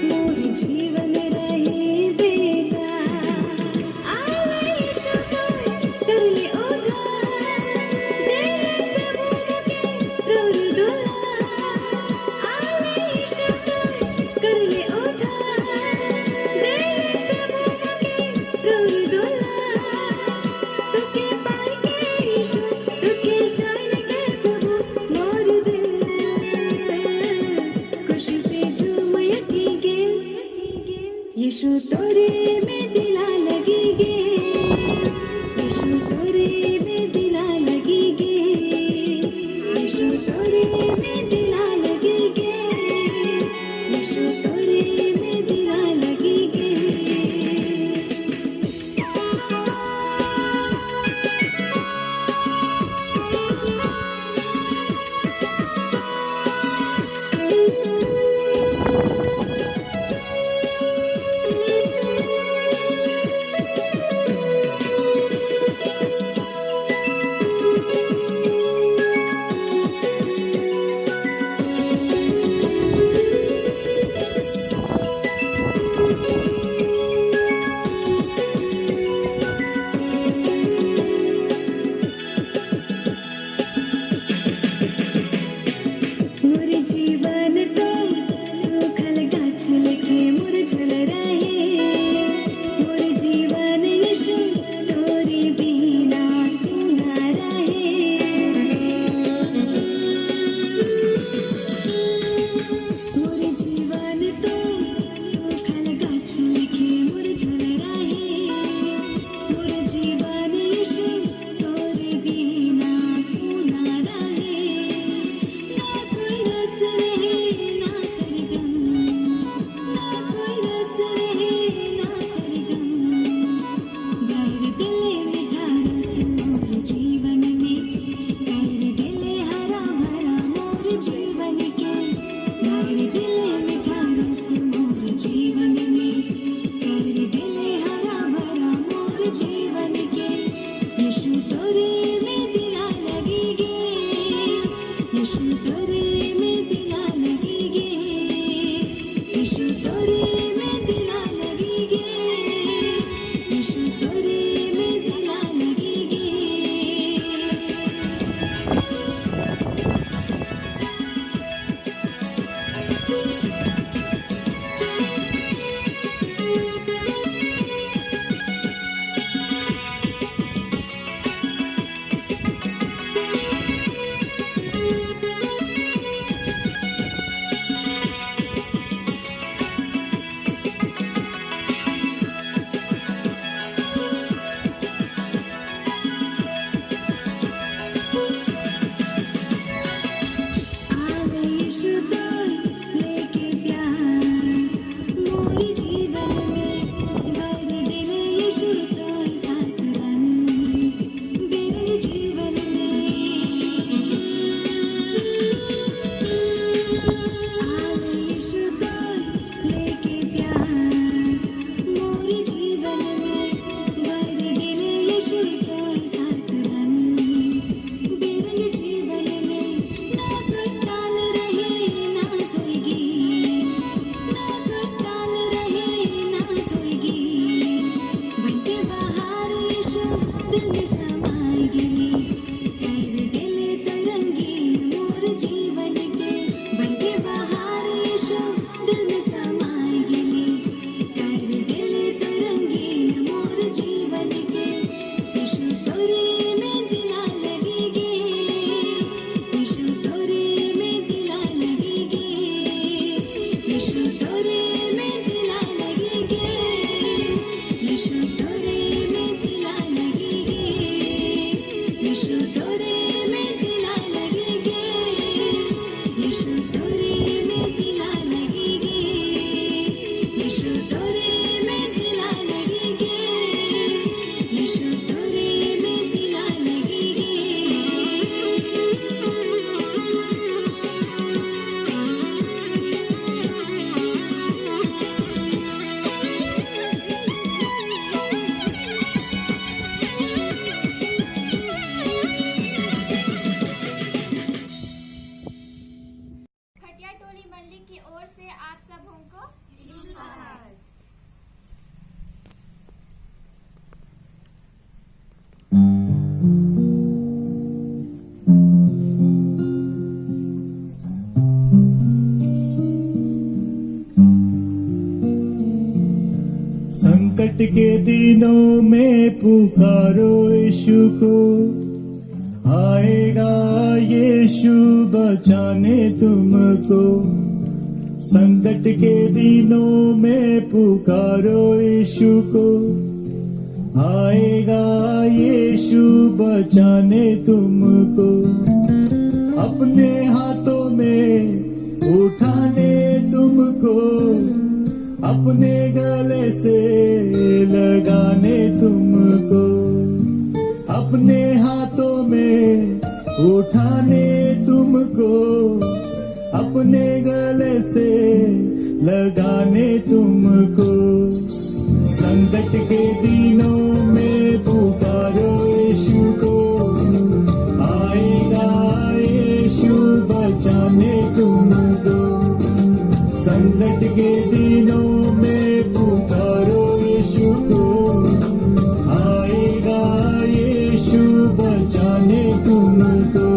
मोर जीवन रहे बेटा आवा यीशु कर ले उद्धार दे ले प्रभु के रोर दुलार आवा यीशु कर ले उद्धार दे ले प्रभु के रोर दुलार तुके पाई के यीशु तुके जान के प्रभु मोर दिल खुशी से झूम उठी गे यीशु तोरे में दिला लगी गे यीशु तोरे में दिला लगी गे यीशु तोरे में दिला लगी गे यीशु तोरे में दिला लगी गे की ओर से आप सबों को यीशु सहाय। संकट के दिनों में पुकारो यीशु को, आएगा यीशु बचाने तुमको। संकट के दिनों में पुकारो यीशु को, आएगा यीशु बचाने तुमको। अपने हाथों में उठाने तुमको, अपने गले से लगाने तुमको। अपने हाथों में उठाने तुमको, अपने गले से लगाने तुमको। संकट के दिनों में पुकारो यीशु को, आएगा यीशु बचाने तुमको। संकट के दिनों में पुकारो यीशु को, आएगा यीशु बचाने तुमको।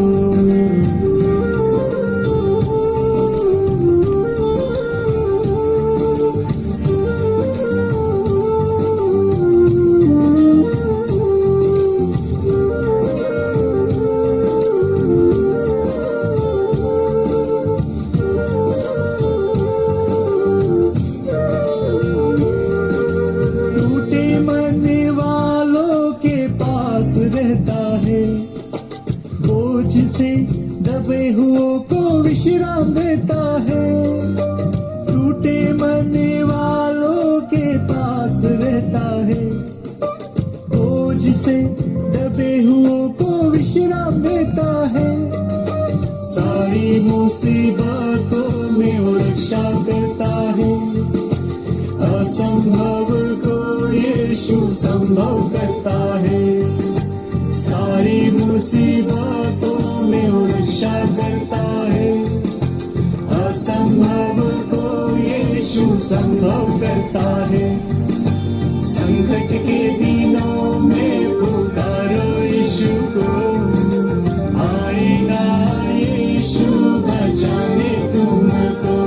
दबे हुओं को विश्राम देता है। टूटे मन वालों के पास रहता है, बोझ से दबे हुओं को विश्राम देता है। सारी मुसीबतों में वो रक्षा करता है, असंभव को यीशु संभव करता है। सारी मुसीबतों में वो रक्षा करता है, असंभव को यीशु संभव करता है। संकट के दिनों में पुकारो यीशु को, आएगा यीशु बचाने तुमको।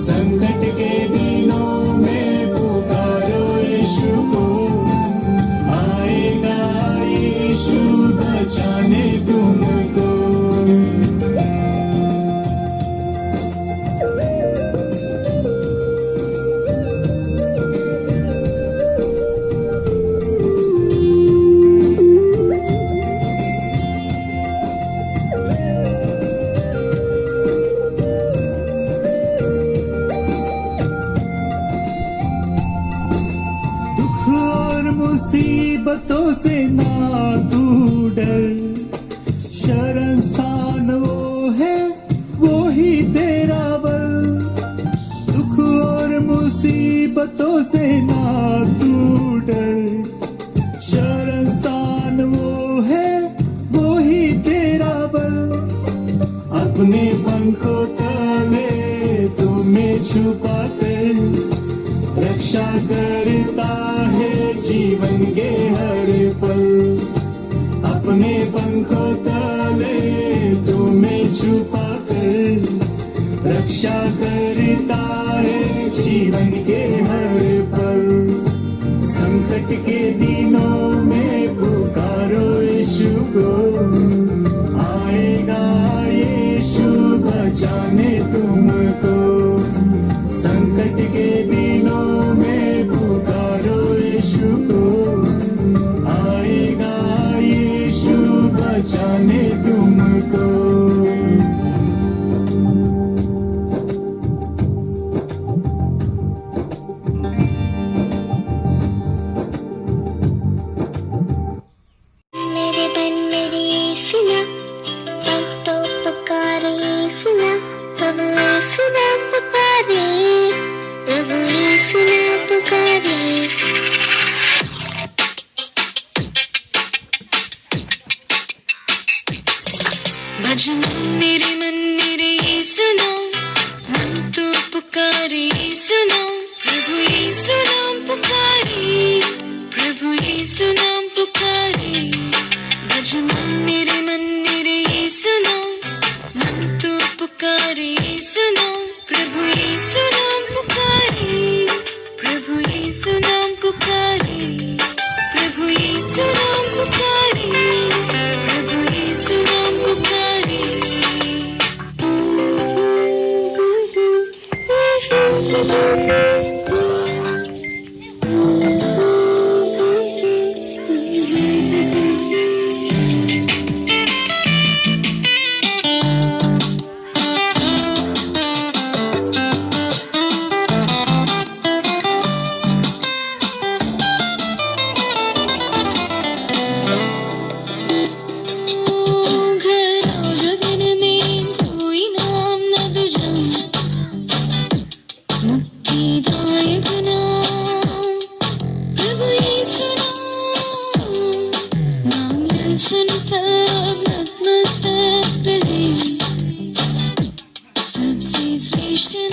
संकट के दिनों में पुकारो यीशु को, आएगा यीशु बचाने तुमको। दुख और मुसीबतों से ना तू डर, शरणस्थान वो है वो ही तेरा बल। दुख और मुसीबतों से ना तू डर, शरणस्थान वो है वो ही तेरा बल। अपने पंखों तले तुम्हें छुपा कर रक्षा करता है जीवन के हर पल। अपने पंखों तले तुम्हें छुपा कर रक्षा करता है जीवन के हर पल। संकट के दिनों में पुकारो यीशु को, आएगा यीशु बचाने तुमको। संकट के दिनों में पुकारो यीशु को, आएगा यीशु बचाने तुमको। मेरे बन मेरी सुना, अब तो पुकारे सुना, प्रभु सुना।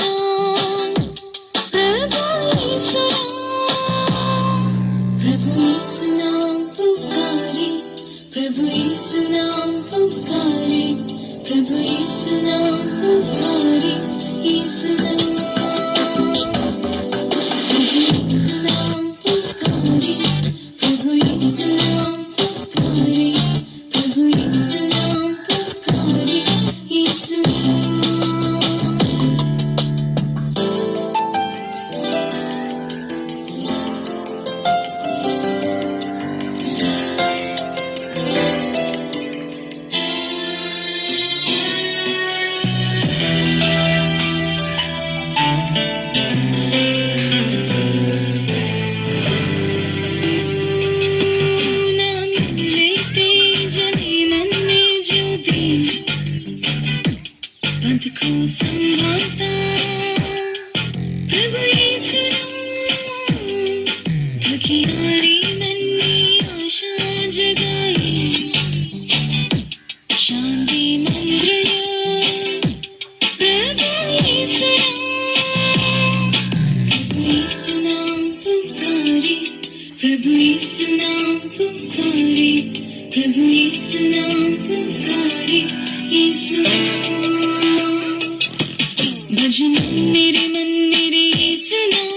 नाम, प्रभु यीशु नाम, प्रभु यीशु नाम पुकारे, प्रभु यीशु नाम पुकारे, प्रभु यीशु नाम पुकारे, यीशु नाम, प्रभु यीशु नाम पुकारे, प्रभु यीशु नाम पुकारे, प्रभु यीशु नाम पुकारे, यीशु नाम। नाम लेते जने मन में जो दिन पंथ को संभालता, प्रभु यीशु नाम, थकियारी मन में आशा जगाए, शांति मंद्रय, प्रभु यीशु नाम, प्रभु यीशु नाम पुकारे, प्रभु यीशु नाम पुकारे, प्रभु यीशु नाम पुकारे, यीशु नाम। भजन मेरे मन मेरे यीशु नाम,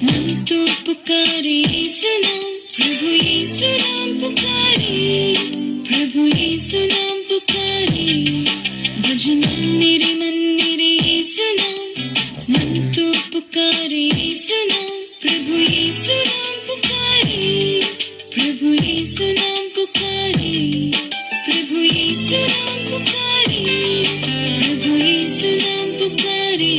मन तो पुकारे यीशु नाम, प्रभु यीशु नाम पुकारे, प्रभु यीशु नाम पुकारे। भजन मेरे मन मेरे यीशु नाम, मन तो पुकारे यीशु नाम, प्रभु यीशु नाम पुकारे, प्रभु यीशु नाम पुकारे, प्रभु यीशु नाम पुकारे, प्रभु यीशु नाम पुकारे।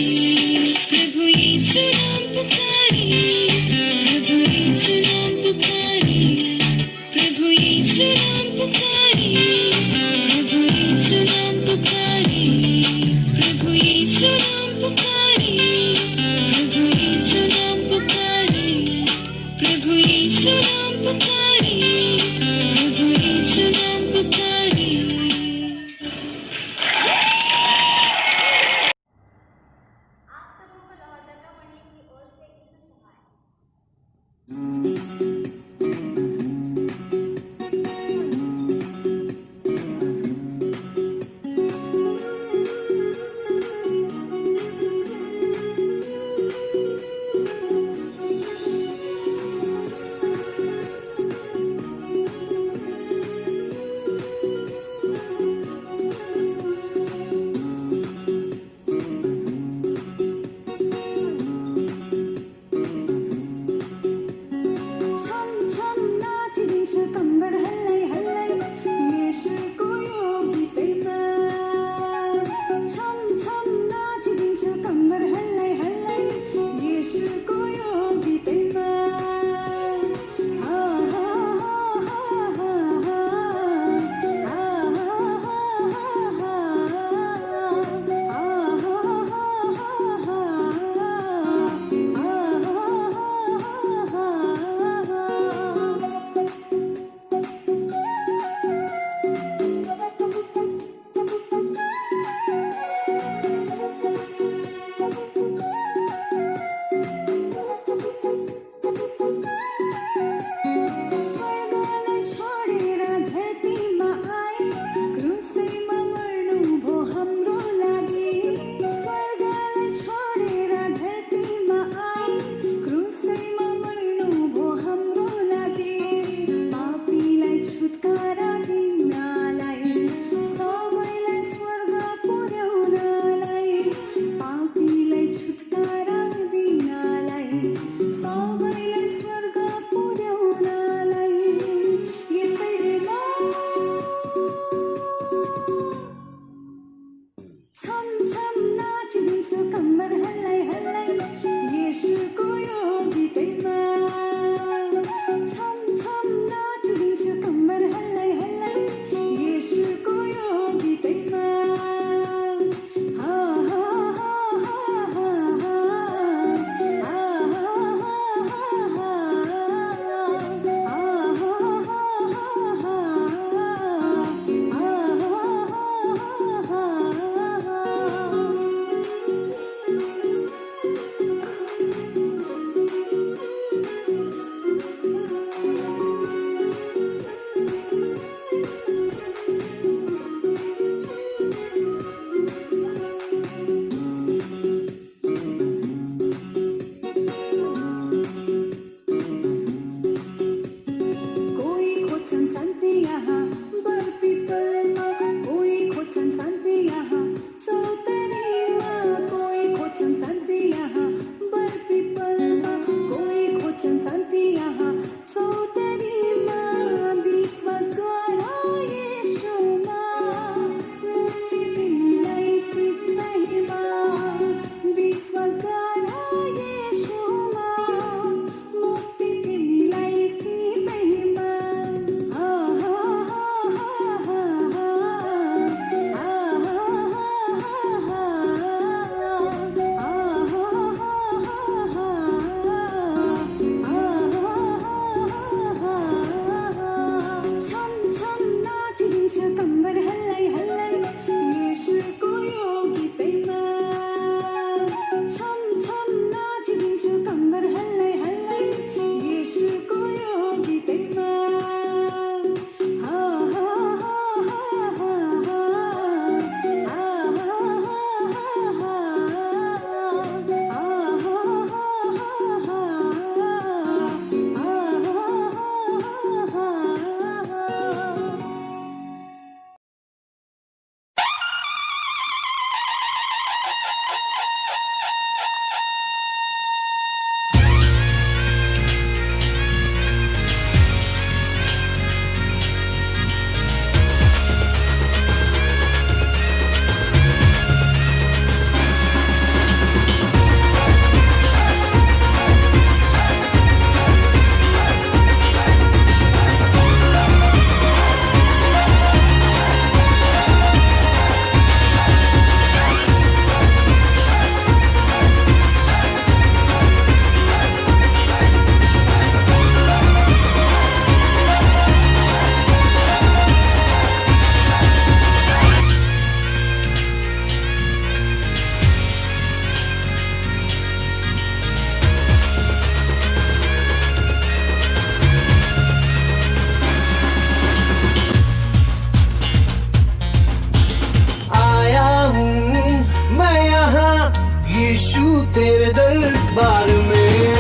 यीशु तेरे दरबार में।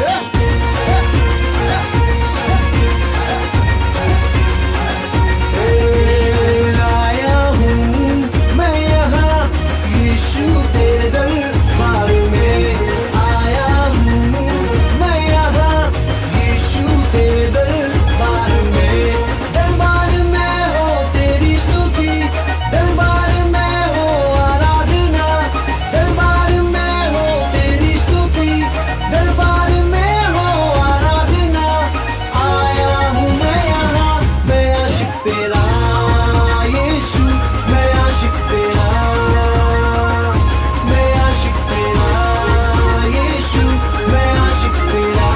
आया हूँ मैं यहाँ यीशु तेरे दरबार में, आया हूँ मैं यहाँ यीशु तेरे दरबार में। दरबार में हो तेरी स्तुति, दरबार में हो आराधना, दरबार में हो तेरी स्तुति, दरबार में हो आराधना। आया हूँ मैं यहाँ, मैं आशिक तेरा यीशु, मैं आशिक तेरा, मैं आशिक तेरा यीशु, मैं आशिक तेरा।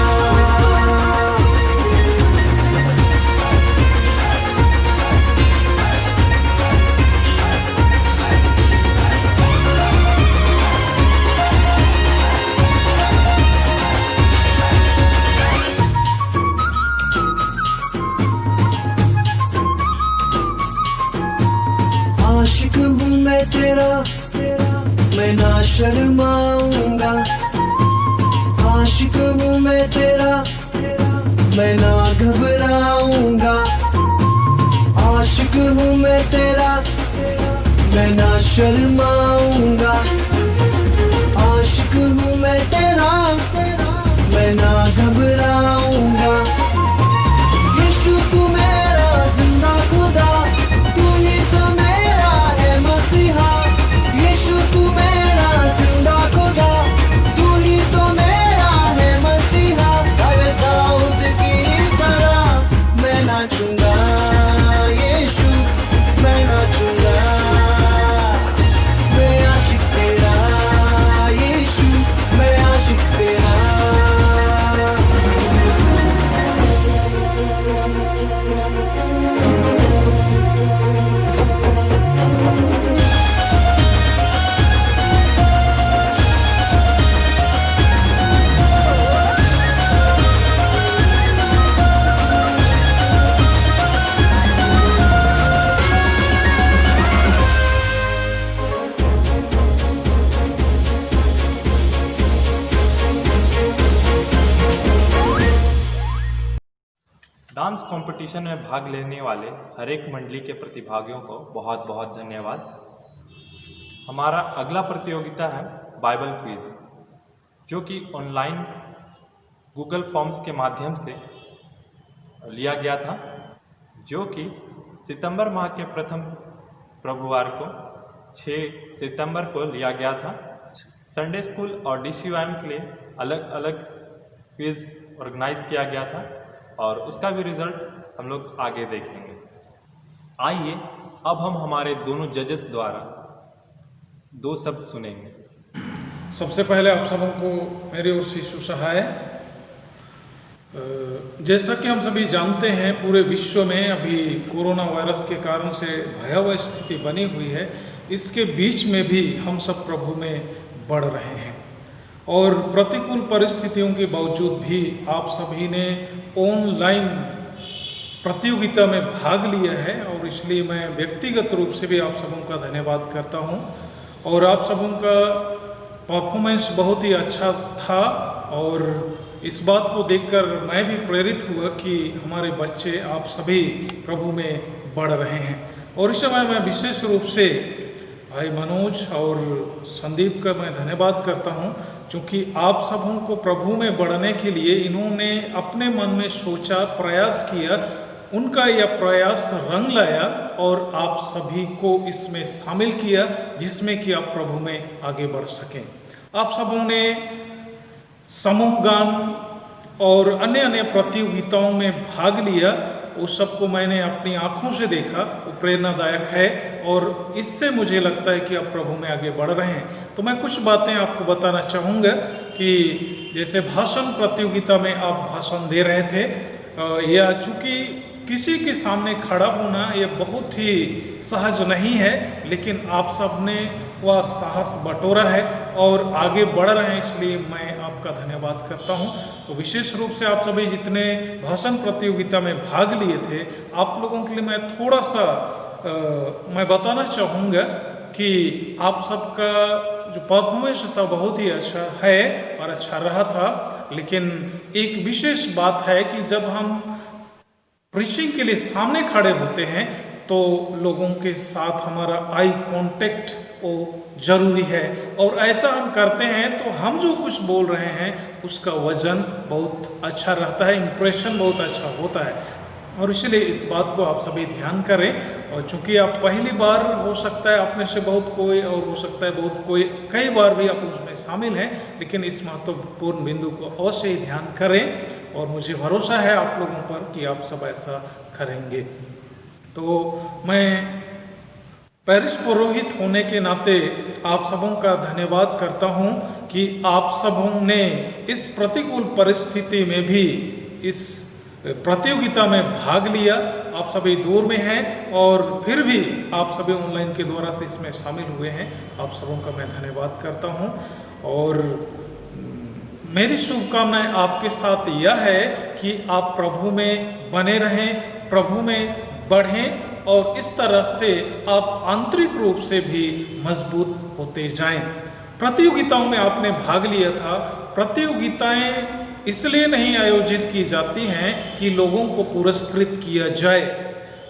आशिक हूँ मैं तेरा, मैं ना शर्माऊंगा। आशिक हूँ मैं तेरा, मैं ना घबराऊंगा। आशिक हूँ मैं तेरा, मैं ना शर्माऊंगा। आशिक हूँ मैं तेरा, मैं ना घबराऊंगा। यीशु तू मेरा जिंदा खुदा, तू ही तो मेरा है मसीहा। यीशु तू मेरा जिंदा खुदा, तू ही तो मेरा है मसीहा। अरे दाऊद की तरह मैं नाचूंगा यीशु, मैं नाचूंगा। मैं आशिक तेरा यीशु, मैं आशिक तेरा। डांस कंपटीशन में भाग लेने वाले हर एक मंडली के प्रतिभागियों को बहुत बहुत धन्यवाद। हमारा अगला प्रतियोगिता है बाइबल क्विज, जो कि ऑनलाइन गूगल फॉर्म्स के माध्यम से लिया गया था, जो कि सितंबर माह के प्रथम रविवार को 6 सितंबर को लिया गया था। संडे स्कूल और DCYM के लिए अलग अलग क्विज ऑर्गेनाइज किया गया था और उसका भी रिजल्ट हम लोग आगे देखेंगे। आइए अब हम हमारे दोनों जजेस द्वारा 2 शब्द सुनेंगे। सबसे पहले आप सबों को मेरी ओर से सुसहाय। जैसा कि हम सभी जानते हैं, पूरे विश्व में अभी कोरोना वायरस के कारण से भयावह स्थिति बनी हुई है। इसके बीच में भी हम सब प्रभु में बढ़ रहे हैं और प्रतिकूल परिस्थितियों के बावजूद भी आप सभी ने ऑनलाइन प्रतियोगिता में भाग लिया है और इसलिए मैं व्यक्तिगत रूप से भी आप सबों का धन्यवाद करता हूं। और आप सबों का परफॉर्मेंस बहुत ही अच्छा था और इस बात को देखकर मैं भी प्रेरित हुआ कि हमारे बच्चे आप सभी प्रभु में बढ़ रहे हैं। और इस समय मैं विशेष रूप से भाई मनोज और संदीप का मैं धन्यवाद करता हूं, क्योंकि आप सबों को प्रभु में बढ़ने के लिए इन्होंने अपने मन में सोचा, प्रयास किया, उनका यह प्रयास रंग लाया और आप सभी को इसमें शामिल किया, जिसमें कि आप प्रभु में आगे बढ़ सकें। आप सबों ने समूह गान और अन्य अन्य प्रतियोगिताओं में भाग लिया, उस सबको मैंने अपनी आँखों से देखा, वो प्रेरणादायक है और इससे मुझे लगता है कि आप प्रभु में आगे बढ़ रहे हैं। तो मैं कुछ बातें आपको बताना चाहूँगा कि जैसे भाषण प्रतियोगिता में आप भाषण दे रहे थे, या चूँकि किसी के सामने खड़ा होना ये बहुत ही सहज नहीं है, लेकिन आप सब ने वह साहस बटोरा है और आगे बढ़ रहे हैं, इसलिए मैं आपका धन्यवाद करता हूं। तो विशेष रूप से आप सभी जितने भाषण प्रतियोगिता में भाग लिए थे, आप लोगों के लिए मैं थोड़ा सा मैं बताना चाहूँगा कि आप सबका जो परफॉर्मेंस था बहुत ही अच्छा है और अच्छा रहा था, लेकिन एक विशेष बात है कि जब हम प्रीचिंग के लिए सामने खड़े होते हैं तो लोगों के साथ हमारा आई कांटेक्ट वो जरूरी है, और ऐसा हम करते हैं तो हम जो कुछ बोल रहे हैं उसका वजन बहुत अच्छा रहता है, इम्प्रेशन बहुत अच्छा होता है। और इसलिए इस बात को आप सभी ध्यान करें। और चूंकि आप पहली बार हो सकता है आप में से बहुत कोई, और हो सकता है बहुत कोई कई बार भी आप उसमें शामिल हैं, लेकिन इस महत्वपूर्ण बिंदु को अवश्य ही ध्यान करें और मुझे भरोसा है आप लोगों पर कि आप सब ऐसा करेंगे। तो मैं पैरिश पुरोहित होने के नाते आप सबों का धन्यवाद करता हूं कि आप सबों ने इस प्रतिकूल परिस्थिति में भी इस प्रतियोगिता में भाग लिया। आप सभी दूर में हैं और फिर भी आप सभी ऑनलाइन के द्वारा से इसमें शामिल हुए हैं। आप सबों का मैं धन्यवाद करता हूं और मेरी शुभकामनाएं आपके साथ यह है कि आप प्रभु में बने रहें, प्रभु में बढ़ें और इस तरह से आप आंतरिक रूप से भी मजबूत होते जाएं। प्रतियोगिताओं में आपने भाग लिया था। प्रतियोगिताएं इसलिए नहीं आयोजित की जाती हैं कि लोगों को पुरस्कृत किया जाए,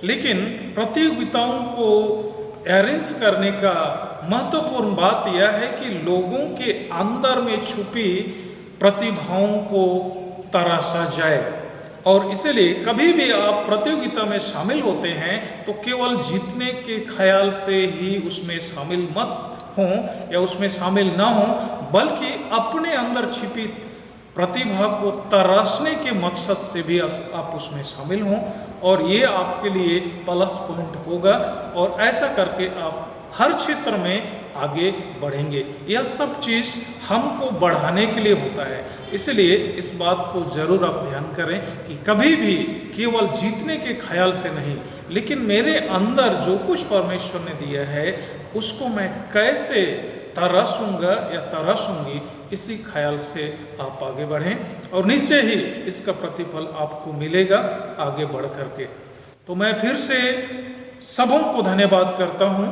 लेकिन प्रतियोगिताओं को अरेंज करने का महत्वपूर्ण बात यह है कि लोगों के अंदर में छुपी प्रतिभाओं को तराशा जाए। और इसलिए कभी भी आप प्रतियोगिता में शामिल होते हैं तो केवल जीतने के ख्याल से ही उसमें शामिल मत हों या उसमें शामिल ना हों, बल्कि अपने अंदर छिपी प्रतिभा को तराशने के मकसद से भी आप उसमें शामिल हों, और ये आपके लिए प्लस पॉइंट होगा और ऐसा करके आप हर क्षेत्र में आगे बढ़ेंगे। यह सब चीज़ हमको बढ़ाने के लिए होता है, इसलिए इस बात को जरूर आप ध्यान करें कि कभी भी केवल जीतने के ख्याल से नहीं, लेकिन मेरे अंदर जो कुछ परमेश्वर ने दिया है उसको मैं कैसे तरसूंगा या तरसूंगी, इसी ख्याल से आप आगे बढ़ें और निश्चय ही इसका प्रतिफल आपको मिलेगा आगे बढ़ करके। तो मैं फिर से सबों को धन्यवाद करता हूं।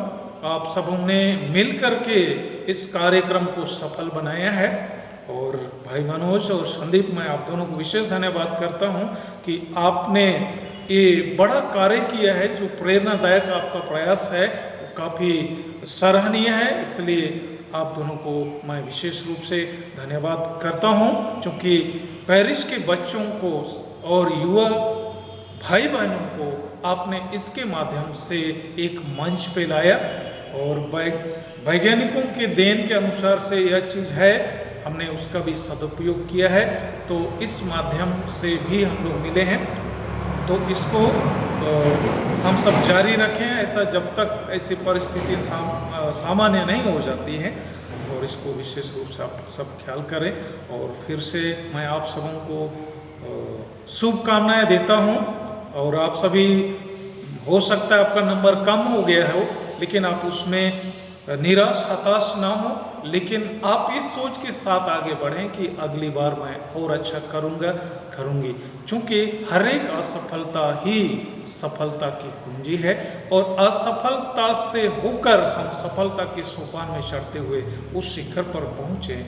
आप सबों ने मिल करके इस कार्यक्रम को सफल बनाया है, और भाई मनोज और संदीप, मैं आप दोनों को विशेष धन्यवाद करता हूं कि आपने ये बड़ा कार्य किया है। जो प्रेरणादायक आपका प्रयास है वो काफ़ी सराहनीय है, इसलिए आप दोनों को मैं विशेष रूप से धन्यवाद करता हूं, क्योंकि पैरिश के बच्चों को और युवा भाई बहनों को आपने इसके माध्यम से एक मंच पे लाया, और वैज्ञानिकों के देन के अनुसार से यह चीज़ है, हमने उसका भी सदुपयोग किया है। तो इस माध्यम से भी हम लोग मिले हैं, तो इसको हम सब जारी रखें ऐसा जब तक ऐसी परिस्थितियाँ सामान्य नहीं हो जाती हैं, और इसको विशेष रूप से आप सब ख्याल करें। और फिर से मैं आप सबों को शुभकामनाएं देता हूं, और आप सभी, हो सकता है आपका नंबर कम हो गया हो, लेकिन आप उसमें निराश हताश ना हो, लेकिन आप इस सोच के साथ आगे बढ़ें कि अगली बार मैं और अच्छा करूँगी, क्योंकि हर एक असफलता ही सफलता की कुंजी है, और असफलता से होकर हम सफलता के सोपान में चढ़ते हुए उस शिखर पर पहुँचे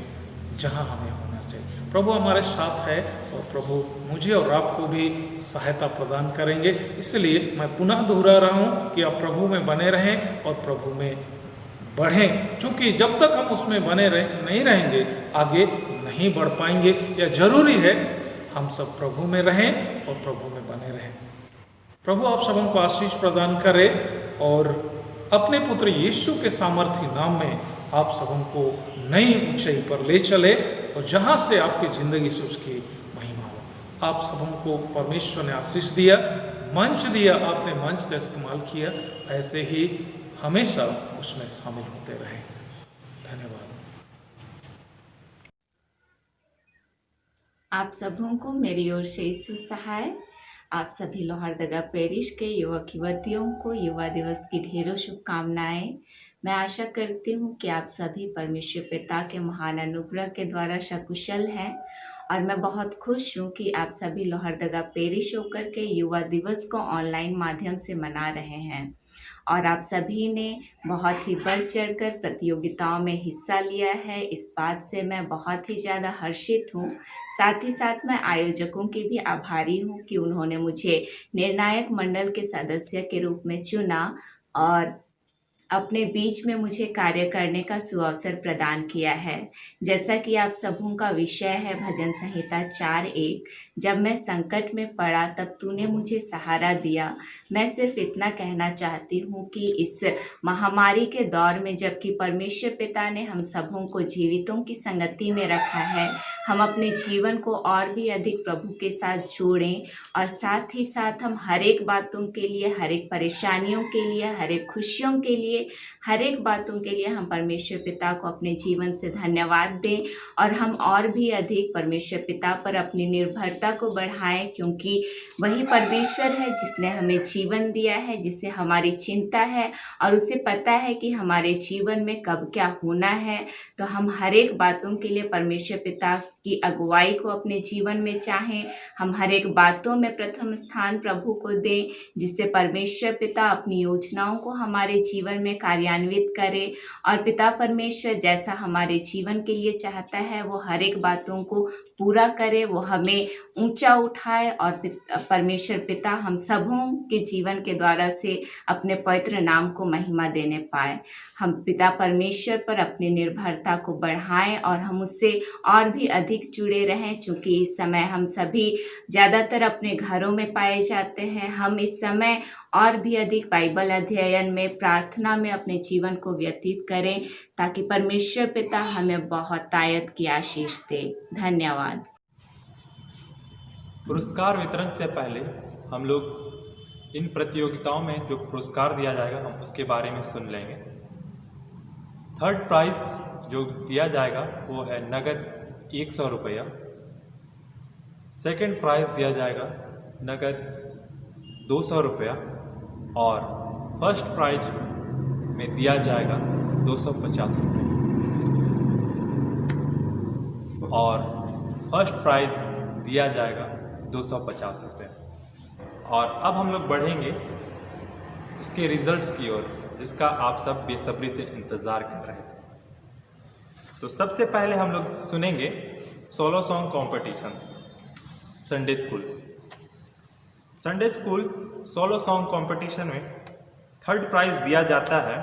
जहाँ हमें होना चाहिए। प्रभु हमारे साथ है, और प्रभु मुझे और आपको भी सहायता प्रदान करेंगे। इसलिए मैं पुनः दोहरा रहा हूँ कि आप प्रभु में बने रहें और प्रभु में बढ़ें, क्योंकि जब तक हम उसमें बने नहीं रहेंगे आगे नहीं बढ़ पाएंगे। या जरूरी है हम सब प्रभु में रहें और प्रभु में बने रहें। प्रभु आप सबों को आशीष प्रदान करे, और अपने पुत्र यीशु के सामर्थी नाम में आप सबों को नई ऊंचाई पर ले चले, और जहाँ से आपकी ज़िंदगी से उसकी महिमा हो। आप सबों को परमेश्वर ने आशीष दिया, मंच दिया, आपने मंच का इस्तेमाल किया, ऐसे ही हमेशा उसमें शामिल होते रहें। धन्यवाद। आप सबों को मेरी ओर से यीशु सहाय। आप सभी लोहरदगा पेरिश के युवक युवतियों को युवा दिवस की ढेरों शुभकामनाएं। मैं आशा करती हूँ कि आप सभी परमेश्वर पिता के महान अनुग्रह के द्वारा सकुशल हैं, और मैं बहुत खुश हूँ कि आप सभी लोहरदगा पेरिश होकर के युवा दिवस को ऑनलाइन माध्यम से मना रहे हैं। और आप सभी ने बहुत ही बढ़ चढ़कर प्रतियोगिताओं में हिस्सा लिया है। इस बात से मैं बहुत ही ज़्यादा हर्षित हूँ। साथ ही साथ मैं आयोजकों की भी आभारी हूँ कि उन्होंने मुझे निर्णायक मंडल के सदस्य के रूप में चुना और अपने बीच में मुझे कार्य करने का सुअवसर प्रदान किया है। जैसा कि आप सबों का विषय है भजन संहिता 4:1, जब मैं संकट में पड़ा तब तूने मुझे सहारा दिया। मैं सिर्फ इतना कहना चाहती हूँ कि इस महामारी के दौर में जबकि परमेश्वर पिता ने हम सबों को जीवितों की संगति में रखा है, हम अपने जीवन को और भी अधिक प्रभु के साथ जोड़ें और साथ ही साथ हम हर एक बातों के लिए, हर एक परेशानियों के लिए, हर एक खुशियों के लिए, हर एक बातों के लिए हम परमेश्वर पिता को अपने जीवन से धन्यवाद दें और हम और भी अधिक परमेश्वर पिता पर अपनी निर्भरता को बढ़ाएं, क्योंकि वही परमेश्वर है जिसने हमें जीवन दिया है, जिसे हमारी चिंता है और उसे पता है कि हमारे जीवन में कब क्या होना है। तो हम हर एक बातों के लिए परमेश्वर पिता की अगुवाई को अपने जीवन में चाहें। हम हर एक बातों में प्रथम स्थान प्रभु को दें, जिससे परमेश्वर पिता अपनी योजनाओं को हमारे जीवन में कार्यान्वित करे और पिता परमेश्वर जैसा हमारे जीवन के लिए चाहता है वो हर एक बातों को पूरा करे, वो हमें ऊंचा उठाए और परमेश्वर पिता हम सबों के जीवन के द्वारा से अपने पवित्र नाम को महिमा देने पाए। हम पिता परमेश्वर पर अपनी निर्भरता को बढ़ाएं और हम उससे और भी अधिक जुड़े रहें, क्योंकि इस समय हम सभी ज़्यादातर अपने घरों में पाए जाते हैं। हम इस समय और भी अधिक बाइबल अध्ययन में, प्रार्थना में अपने जीवन को व्यतीत करें, ताकि परमेश्वर पिता हमें बहुत आयत की आशीष दे। धन्यवाद। पुरस्कार वितरण से पहले हम लोग इन प्रतियोगिताओं में जो पुरस्कार दिया जाएगा हम उसके बारे में सुन लेंगे। थर्ड प्राइज जो दिया जाएगा वो है नगद 100 रुपया। सेकेंड प्राइज दिया जाएगा नगद 200 रुपया और फर्स्ट प्राइज में दिया जाएगा 250 रुपये और फर्स्ट प्राइज दिया जाएगा 250 रुपये। और अब हम लोग बढ़ेंगे इसके रिजल्ट्स की ओर, जिसका आप सब बेसब्री से इंतज़ार कर रहे थे। तो सबसे पहले हम लोग सुनेंगे solo song competition Sunday school. Sunday school solo song competition में थर्ड प्राइज दिया जाता है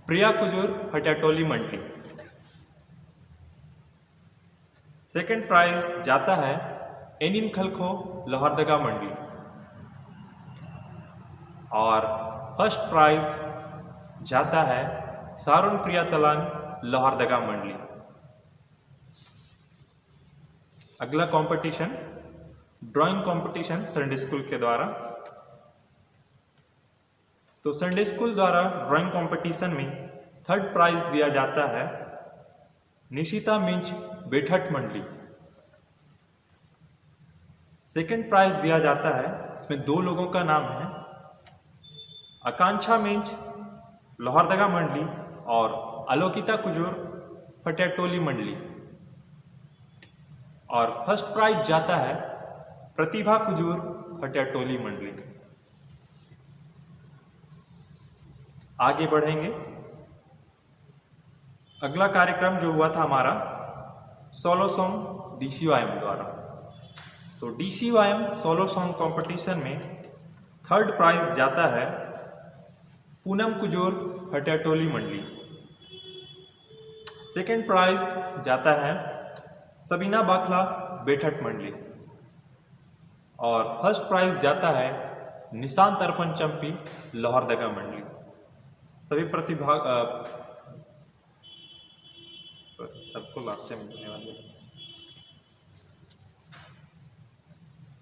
प्रिया कुजूर फटाटोली मंडली। सेकंड प्राइज जाता है एनिम खलखो लोहरदगा मंडली और फर्स्ट प्राइज जाता है सारुण प्रिया तलान लोहरदगा मंडली। अगला competition drawing competition Sunday school के द्वारा। तो संडे स्कूल द्वारा ड्राइंग कंपटीशन में थर्ड प्राइज दिया जाता है निशिता मिंज बेठट मंडली। सेकंड प्राइज दिया जाता है, इसमें 2 लोगों का नाम है, आकांक्षा मिंज लोहरदगा मंडली और आलोकिता कुजूर फटाटोली मंडली। और फर्स्ट प्राइज जाता है प्रतिभा कुजूर फटाटोली मंडली। आगे बढ़ेंगे। अगला कार्यक्रम जो हुआ था हमारा सोलो सॉन्ग DCYM द्वारा। तो DCYM सोलो सॉन्ग कंपटीशन में थर्ड प्राइज जाता है पूनम कुजूर फटाटोली मंडली। सेकंड प्राइज जाता है सबीना बाखला बेठट मंडली और फर्स्ट प्राइज जाता है निशांत अर्पण चंपी लोहरदगा मंडली। सभी प्रतिभाग सबको लाभ से मिलने वाले।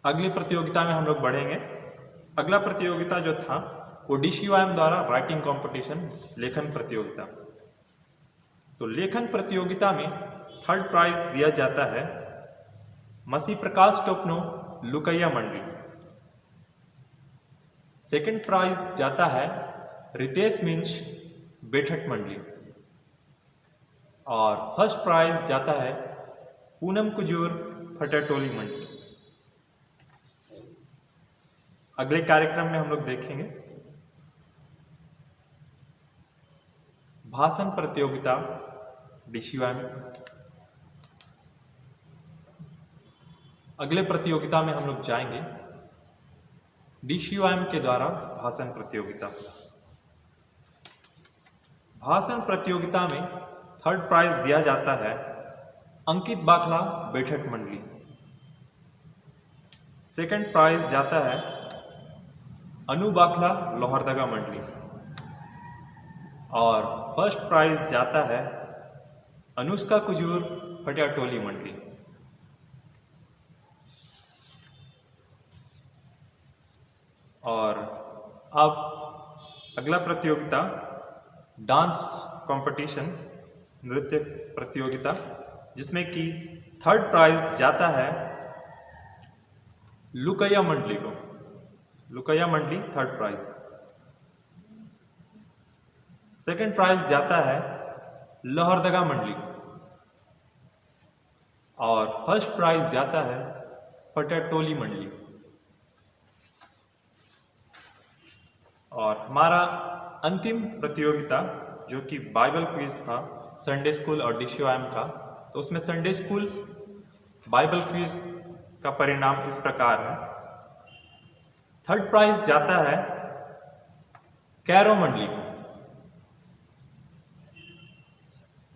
अगली प्रतियोगिता में हम लोग बढ़ेंगे। अगला प्रतियोगिता जो था वो DCYM द्वारा राइटिंग कंपटीशन लेखन प्रतियोगिता। तो लेखन प्रतियोगिता में थर्ड प्राइज दिया जाता है मसी प्रकाश टोपनो लुकैया मंडली। सेकंड प्राइज जाता है रितेश मिंच बेठट मंडली और फर्स्ट प्राइज जाता है पूनम कुजूर फटाटोली मंडली। अगले कार्यक्रम में हम लोग देखेंगे भाषण प्रतियोगिता DCYM। अगले प्रतियोगिता में हम लोग जाएंगे DCYM के द्वारा भाषण प्रतियोगिता। भाषण प्रतियोगिता में 3rd प्राइज दिया जाता है अंकित बाखला बेठट मंडली। 2nd प्राइज जाता है अनु बाखला लोहरदगा मंडली और 1st प्राइज जाता है अनुष्का कुजूर फटियाटोली मंडली। और अब अगला प्रतियोगिता डांस कंपटीशन नृत्य प्रतियोगिता, जिसमें कि 3rd प्राइज जाता है लुकैया मंडली को। लुकैया मंडली 3rd प्राइज। 2nd प्राइज जाता है लोहरदगा मंडली को और 1st प्राइज जाता है फटियाटोली मंडली। और हमारा अंतिम प्रतियोगिता जो कि बाइबल क्विज था संडे स्कूल और DCYM का, तो उसमें संडे स्कूल बाइबल क्विज का परिणाम इस प्रकार है। 3rd प्राइज जाता है कैरो मंडली को।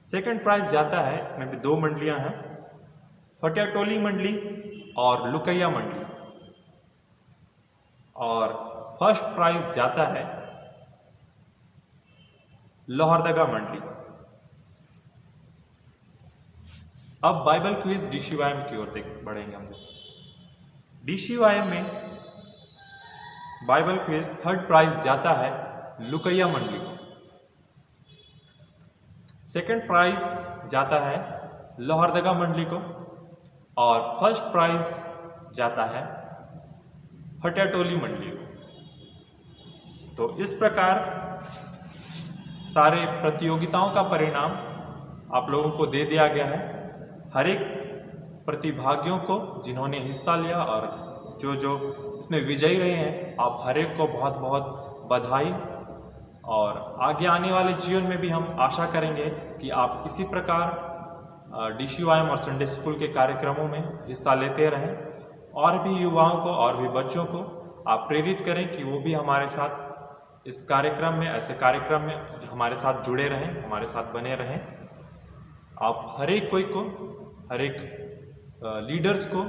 2nd प्राइज जाता है, इसमें भी 2 मंडलियां हैं, फटियाटोली मंडली और लुकैया मंडली। और 1st प्राइज जाता है लोहरदगा मंडली। अब बाइबल क्विज DCYM की ओर बढ़ेंगे हम लोग। DCYM में बाइबल क्विज 3rd प्राइज जाता है लुकैया मंडली को। 2nd प्राइज जाता है लोहरदगा मंडली को और 1st प्राइज जाता है फटियाटोली मंडली को। तो इस प्रकार सारे प्रतियोगिताओं का परिणाम आप लोगों को दे दिया गया है। हर एक प्रतिभागियों को जिन्होंने हिस्सा लिया और जो जो इसमें विजयी रहे हैं, आप हर एक को बहुत बहुत बधाई। और आगे आने वाले जीवन में भी हम आशा करेंगे कि आप इसी प्रकार DCYM और संडे स्कूल के कार्यक्रमों में हिस्सा लेते रहें और भी युवाओं को और भी बच्चों को आप प्रेरित करें कि वो भी हमारे साथ इस कार्यक्रम में, ऐसे कार्यक्रम में हमारे साथ जुड़े रहें, हमारे साथ बने रहें। आप हर एक कोई को, हर एक लीडर्स को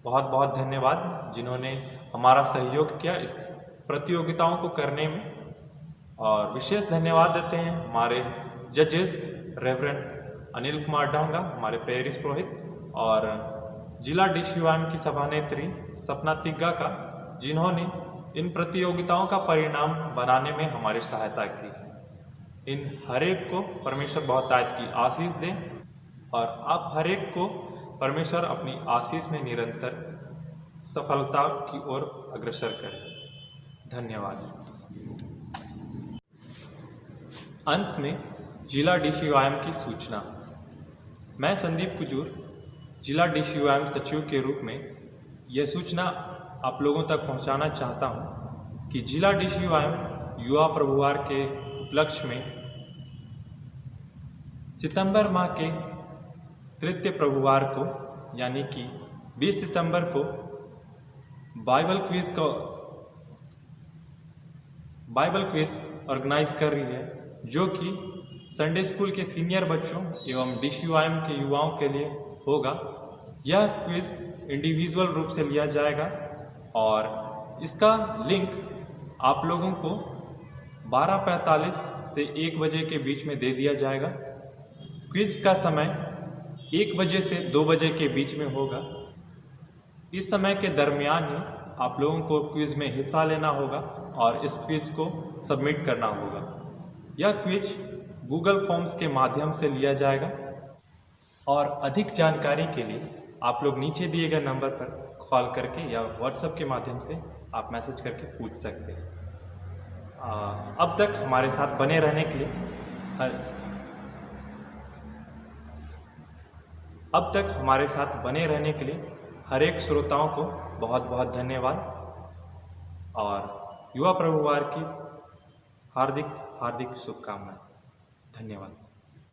बहुत बहुत धन्यवाद जिन्होंने हमारा सहयोग किया इस प्रतियोगिताओं को करने में। और विशेष धन्यवाद देते हैं हमारे जजेस रेवरेंड अनिल कुमार डांगा, हमारे पेरिस पुरोहित, और जिला DCYM की सभानेत्री सपना तिग्गा का, जिन्होंने इन प्रतियोगिताओं का परिणाम बनाने में हमारी सहायता की है। इन हर एक को परमेश्वर बहुतायत की आशीष दें और आप हर एक को परमेश्वर अपनी आशीष में निरंतर सफलता की ओर अग्रसर करें। धन्यवाद। अंत में जिला DCYM की सूचना। मैं संदीप कुजूर जिला DCYM सचिव के रूप में यह सूचना आप लोगों तक पहुंचाना चाहता हूं कि जिला DCYM युवा प्रभुवार के उपलक्ष्य में सितंबर माह के तृतीय प्रभुवार को यानी कि 20 सितंबर को बाइबल क्विज ऑर्गेनाइज कर रही है, जो कि संडे स्कूल के सीनियर बच्चों एवं DCYM के युवाओं के लिए होगा। यह क्विज इंडिविजुअल रूप से लिया जाएगा और इसका लिंक आप लोगों को 12:45 से 1 बजे के बीच में दे दिया जाएगा। क्विज का समय 1 बजे से 2 बजे के बीच में होगा। इस समय के दरमियान ही आप लोगों को क्विज में हिस्सा लेना होगा और इस क्विज को सबमिट करना होगा। यह क्विज गूगल फॉर्म्स के माध्यम से लिया जाएगा और अधिक जानकारी के लिए आप लोग नीचे दिए गए नंबर पर कॉल करके या व्हाट्सएप के माध्यम से आप मैसेज करके पूछ सकते हैं। अब तक हमारे साथ बने रहने के लिए हर एक श्रोताओं को बहुत बहुत धन्यवाद और युवा प्रभुवार की हार्दिक शुभकामनाएं। धन्यवाद।